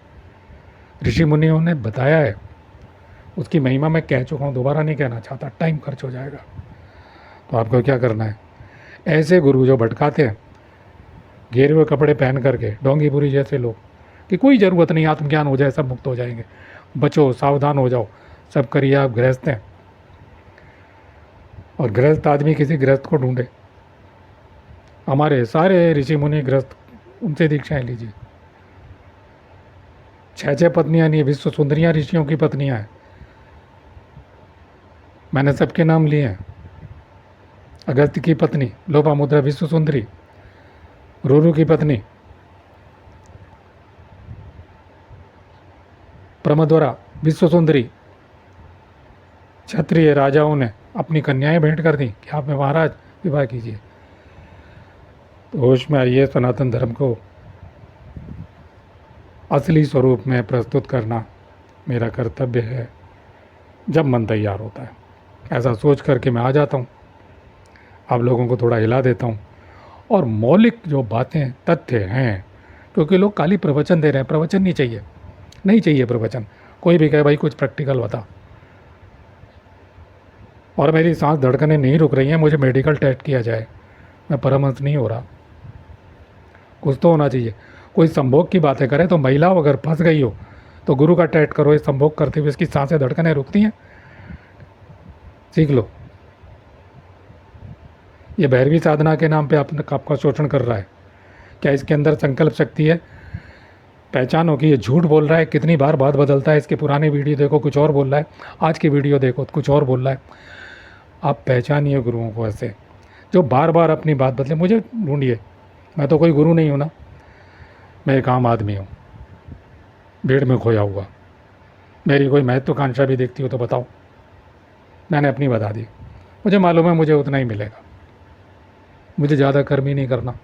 A: ऋषि मुनियों ने बताया है। उसकी महिमा मैं कह चुका हूँ, दोबारा नहीं कहना चाहता, टाइम खर्च हो जाएगा। तो आपको क्या करना है, ऐसे गुरु जो भटकाते हैं घेरे हुए कपड़े पहन करके, डोंगीपुरी जैसे लोग, कि कोई ज़रूरत नहीं, आत्मज्ञान हो जाए सब मुक्त हो जाएंगे, बचो, सावधान हो जाओ, सब करिए आप गृहस्थ हैं। और गृहस्थ आदमी किसी गृहस्थ को ढूंढे। हमारे सारे ऋषि मुनि गृहस्थ, उनसे दीक्षाएं लीजिए। 6 पत्नियां नहीं, विश्व सुंदरियां ऋषियों की पत्नियां हैं। मैंने सबके नाम लिए हैं। अगस्त्य की पत्नी लोपामुद्रा विश्व सुंदरी, रुरु की पत्नी प्रमद्वरा विश्व सुंदरी। क्षत्रिय राजाओं ने अपनी कन्याएं भेंट कर दी कि आप में महाराज विवाह कीजिए। तो होश में आइए, सनातन धर्म को असली स्वरूप में प्रस्तुत करना मेरा कर्तव्य है जब मन तैयार होता है। ऐसा सोच करके मैं आ जाता हूँ, आप लोगों को थोड़ा हिला देता हूँ। और मौलिक जो बातें तथ्य हैं, क्योंकि लोग खाली प्रवचन दे रहे हैं, प्रवचन नहीं चाहिए, नहीं चाहिए प्रवचन। कोई भी कहे भाई कुछ प्रैक्टिकल बता। और मेरी सांस धड़कनें नहीं रुक रही हैं, मुझे मेडिकल टेस्ट किया जाए, मैं परमहंस नहीं हो रहा। कुछ तो होना चाहिए। कोई संभोग की बातें करे तो महिला अगर फंस गई हो तो गुरु का टेस्ट करो। ये संभोग करते हुए इसकी सांसें धड़कनें रुकती हैं, सीख लो। ये भैरवी साधना के नाम पे आपका शोषण कर रहा है। क्या इसके अंदर संकल्प शक्ति है? पहचानो कि ये झूठ बोल रहा है। कितनी बार बात बदलता है। इसकी पुरानी वीडियो देखो, कुछ और बोल रहा है, आज की वीडियो देखो कुछ और बोल रहा है। आप पहचानिए गुरुओं को ऐसे, जो बार बार अपनी बात बदले। मुझे ढूंढिए, मैं तो कोई गुरु नहीं हूँ ना, मैं एक आम आदमी हूँ, भीड़ में खोया हुआ। मेरी कोई महत्वाकांक्षा भी देखती हो तो बताओ, मैंने अपनी बता दी। मुझे मालूम है मुझे उतना ही मिलेगा, मुझे ज़्यादा कर्म ही नहीं करना।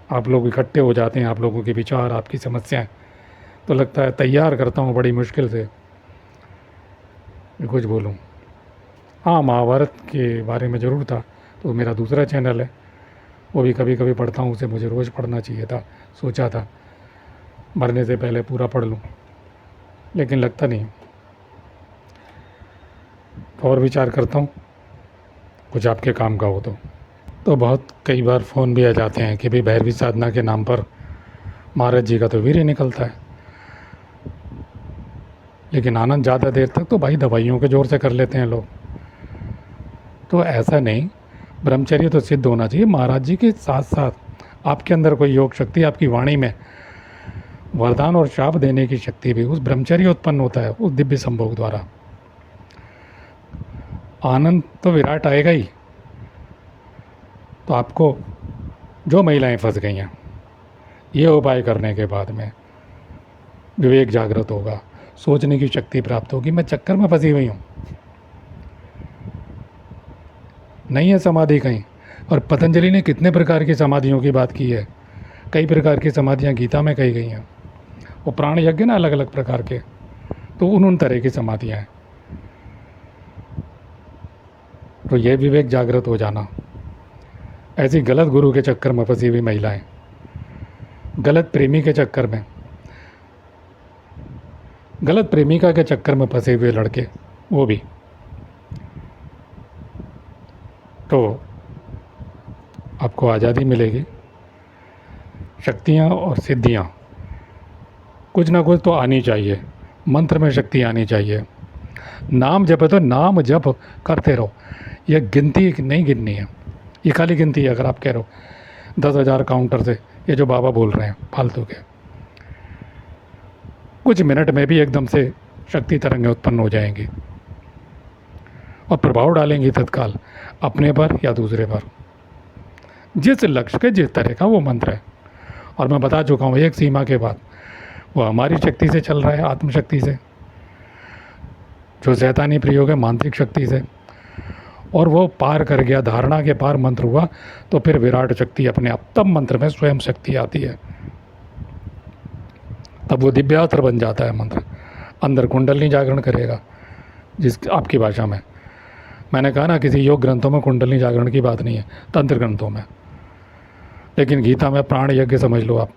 A: आप लोग इकट्ठे हो जाते हैं, आप लोगों के विचार, आपकी समस्याएं, तो लगता है तैयार करता हूँ बड़ी मुश्किल से कुछ बोलूँ। हाँ, महाभारत के बारे में ज़रूर था, तो मेरा दूसरा चैनल है, वो भी कभी कभी पढ़ता हूँ। उसे मुझे रोज़ पढ़ना चाहिए था, सोचा था मरने से पहले पूरा पढ़ लूँ, लेकिन लगता नहीं। और विचार करता हूँ कुछ आपके काम का हो तो बहुत कई बार फ़ोन भी आ जाते हैं कि भाई भैरवी साधना के नाम पर महाराज जी का तो वीर्य निकलता है, लेकिन आनंद ज़्यादा देर तक तो भाई दवाइयों के ज़ोर से कर लेते हैं लोग। तो ऐसा नहीं, ब्रह्मचर्य तो सिद्ध होना चाहिए। महाराज जी के साथ साथ आपके अंदर कोई योग शक्ति, आपकी वाणी में वरदान और शाप देने की शक्ति भी उस ब्रह्मचर्य उत्पन्न होता है, उस दिव्य संभोग द्वारा। आनंद तो विराट आएगा ही। तो आपको जो महिलाएं फंस गई हैं, ये उपाय करने के बाद में विवेक जागृत होगा, सोचने की शक्ति प्राप्त होगी। मैं चक्कर में फंसी हुई हूँ, नहीं है समाधि कहीं। और पतंजलि ने कितने प्रकार की समाधियों की बात की है। कई प्रकार की समाधियाँ गीता में कही गई हैं। वो प्राण यज्ञ ना अलग अलग प्रकार के, तो उन तरह की समाधियाँ हैं। तो ये विवेक जागृत हो जाना। ऐसी गलत गुरु के चक्कर में फंसी हुई महिलाएं, गलत प्रेमी के चक्कर में, गलत प्रेमिका के चक्कर में फंसे हुए लड़के, वो भी। तो आपको आज़ादी मिलेगी। शक्तियाँ और सिद्धियाँ कुछ ना कुछ तो आनी चाहिए। मंत्र में शक्ति आनी चाहिए। नाम जप है तो नाम जप करते रहो। यह गिनती नहीं गिननी है, ये खाली गिनती है। अगर आप कह रहे हो 10,000 काउंटर से, ये जो बाबा बोल रहे हैं फालतू के, कुछ मिनट में भी एकदम से शक्ति तरंगें उत्पन्न हो जाएंगी और प्रभाव डालेंगी तत्काल अपने पर या दूसरे पर, जिस लक्ष्य के जिस तरह का वो मंत्र है। और मैं बता चुका हूँ, एक सीमा के बाद वो हमारी शक्ति से चल रहा है, आत्मशक्ति से। जो शैतानी प्रयोग है मानसिक शक्ति से, और वो पार कर गया, धारणा के पार मंत्र हुआ, तो फिर विराट शक्ति अपने आप, तब मंत्र में स्वयं शक्ति आती है, तब वो दिव्यास्त्र बन जाता है मंत्र। अंदर कुंडलनी जागरण करेगा, जिस आपकी भाषा में। मैंने कहा ना, किसी योग ग्रंथों में कुंडलनी जागरण की बात नहीं है, तंत्र ग्रंथों में। लेकिन गीता में प्राण यज्ञ समझ लो आप,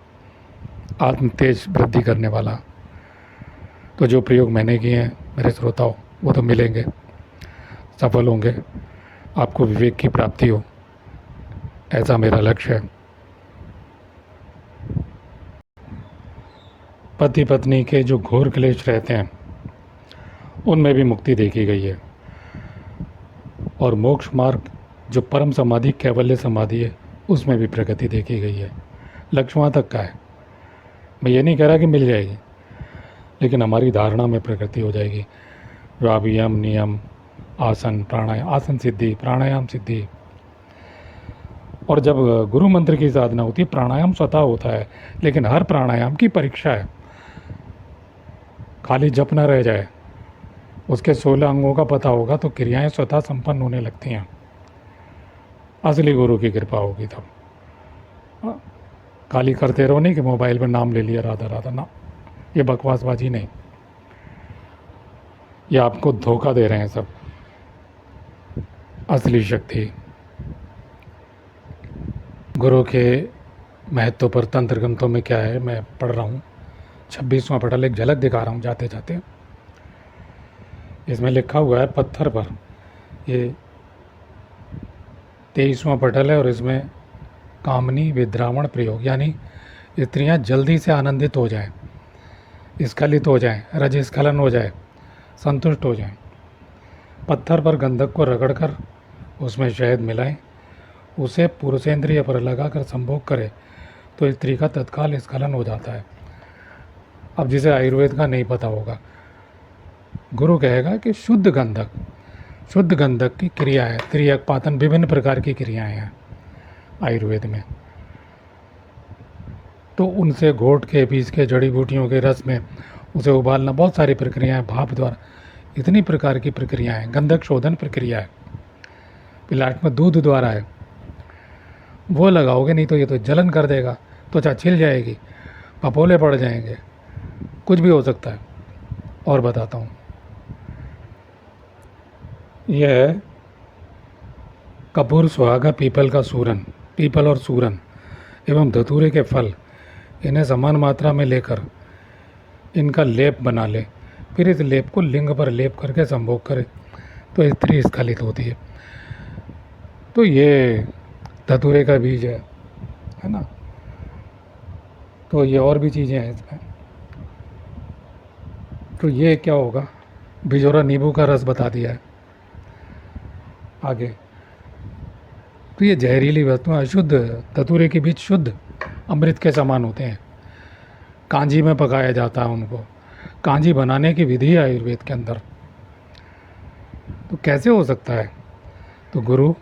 A: आत्म तेज वृद्धि करने वाला। तो जो प्रयोग मैंने किए हैं मेरे श्रोताओं, वो तो मिलेंगे, सफल होंगे, आपको विवेक की प्राप्ति हो, ऐसा मेरा लक्ष्य है। पति पत्नी के जो घोर क्लेश रहते हैं, उनमें भी मुक्ति देखी गई है। और मोक्ष मार्ग जो परम समाधि कैवल्य समाधि है उसमें भी प्रगति देखी गई है। लक्ष्य वहाँ तक का है। मैं ये नहीं कह रहा कि मिल जाएगी, लेकिन हमारी धारणा में प्रगति हो जाएगी। जो आप यम नियम आसन प्राणायाम, आसन सिद्धि प्राणायाम सिद्धि, और जब गुरु मंत्र की साधना होती है प्राणायाम स्वतः होता है, लेकिन हर प्राणायाम की परीक्षा है। खाली जप न रह जाए, उसके 16 अंगों का पता होगा तो क्रियाएं स्वतः संपन्न होने लगती हैं। असली गुरु की कृपा होगी तब। खाली करते रहो नहीं कि मोबाइल पर नाम ले लिया राधा राधा, ना, ये बकवासबाजी नहीं, ये आपको धोखा दे रहे हैं सब। असली शक्ति गुरु के महत्व पर तंत्र ग्रंथों में क्या है, मैं पढ़ रहा हूँ 26वां पटल, एक झलक दिखा रहा हूँ जाते जाते। इसमें लिखा हुआ है पत्थर पर, ये 23वां पटल है, और इसमें कामनी विद्रावण प्रयोग, यानी स्त्रियाँ जल्दी से आनंदित हो जाएं, स्खलित हो जाएं, रजस्खलन हो जाए, संतुष्ट हो जाएं। पत्थर पर गंधक को रगड़कर उसमें शहद मिलाएं, उसे पुरुषेंद्रिय पर लगाकर संभोग करे तो स्त्री का तत्काल स्खलन हो जाता है। अब जिसे आयुर्वेद का नहीं पता होगा, गुरु कहेगा कि शुद्ध गंधक की क्रिया है, त्रियक पातन, विभिन्न प्रकार की क्रियाएं हैं आयुर्वेद में। तो उनसे घोट के पीस के जड़ी बूटियों के रस में उसे उबालना, बहुत सारी प्रक्रियाएं, भाप द्वारा, इतनी प्रकार की प्रक्रियाएं, गंधक शोधन प्रक्रिया है। पिलाट में दूध द्वारा है, वो लगाओगे, नहीं तो ये तो जलन कर देगा, त्वचा छिल जाएगी, पपोले पड़ जाएंगे, कुछ भी हो सकता है। और बताता हूँ, यह है कपूर, सुहागा, पीपल का सूरन, पीपल और सूरन एवं धतूरे के फल, इन्हें समान मात्रा में लेकर इनका लेप बना ले, फिर इस लेप को लिंग पर लेप करके संभोग करे तो स्त्री स्खलित होती है। तो ये धतूरे का बीज है ना। तो ये और भी चीज़ें हैं इसमें। तो ये क्या होगा, बिजोरा नींबू का रस बता दिया है आगे। तो ये जहरीली वस्तुएं अशुद्ध, धतूरे के बीज शुद्ध अमृत के समान होते हैं। कांजी में पकाया जाता है उनको, कांजी बनाने की विधि है आयुर्वेद के अंदर। तो कैसे हो सकता है? तो गुरु,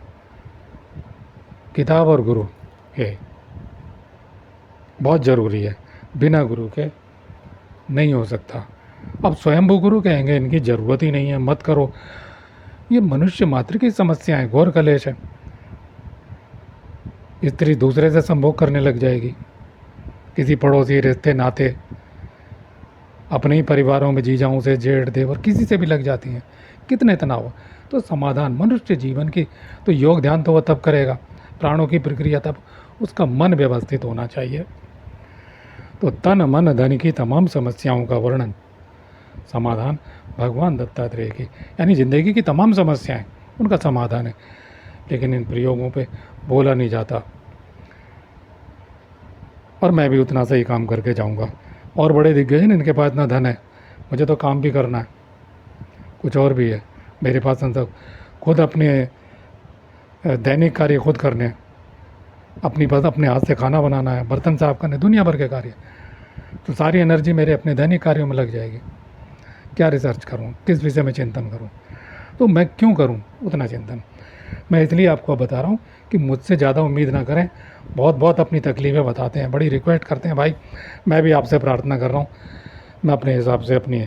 A: किताब और गुरु है बहुत ज़रूरी है, बिना गुरु के नहीं हो सकता। अब स्वयंभू गुरु कहेंगे इनकी ज़रूरत ही नहीं है, मत करो। ये मनुष्य मात्र की समस्या है, घोर कलेश है। स्त्री दूसरे से संभोग करने लग जाएगी, किसी पड़ोसी, रिश्ते नाते, अपने ही परिवारों में जीजाओं से, जेठ देवर, किसी से भी लग जाती हैं। कितने तनाव। तो समाधान मनुष्य जीवन की, तो योग ध्यान तो वह तब करेगा, प्राणों की प्रक्रिया तब, उसका मन व्यवस्थित होना चाहिए। तो तन मन धन की तमाम समस्याओं का वर्णन, समाधान भगवान दत्तात्रेय की, यानी ज़िंदगी की तमाम समस्याएं उनका समाधान है। लेकिन इन प्रयोगों पे बोला नहीं जाता, और मैं भी उतना सही काम करके जाऊंगा। और बड़े दिग्गज हैं, इनके पास इतना धन है, मुझे तो काम भी करना है, कुछ और भी है मेरे पास। सब खुद अपने दैनिक कार्य खुद करने हैं, अपनी बस अपने हाथ से खाना बनाना है, बर्तन साफ करने, दुनिया भर के कार्य। तो सारी एनर्जी मेरे अपने दैनिक कार्यों में लग जाएगी। क्या रिसर्च करूं, किस विषय में चिंतन करूं? तो मैं क्यों करूं उतना चिंतन? मैं इसलिए आपको बता रहा हूं कि मुझसे ज़्यादा उम्मीद ना करें। बहुत बहुत अपनी तकलीफ़ें बताते हैं, बड़ी रिक्वेस्ट करते हैं, भाई मैं भी आपसे प्रार्थना कर रहा हूँ, मैं अपने हिसाब से अपनी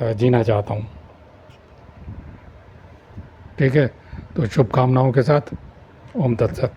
A: जीना चाहता हूँ। ठीक है, तो शुभकामनाओं के साथ, ओम तत्सत।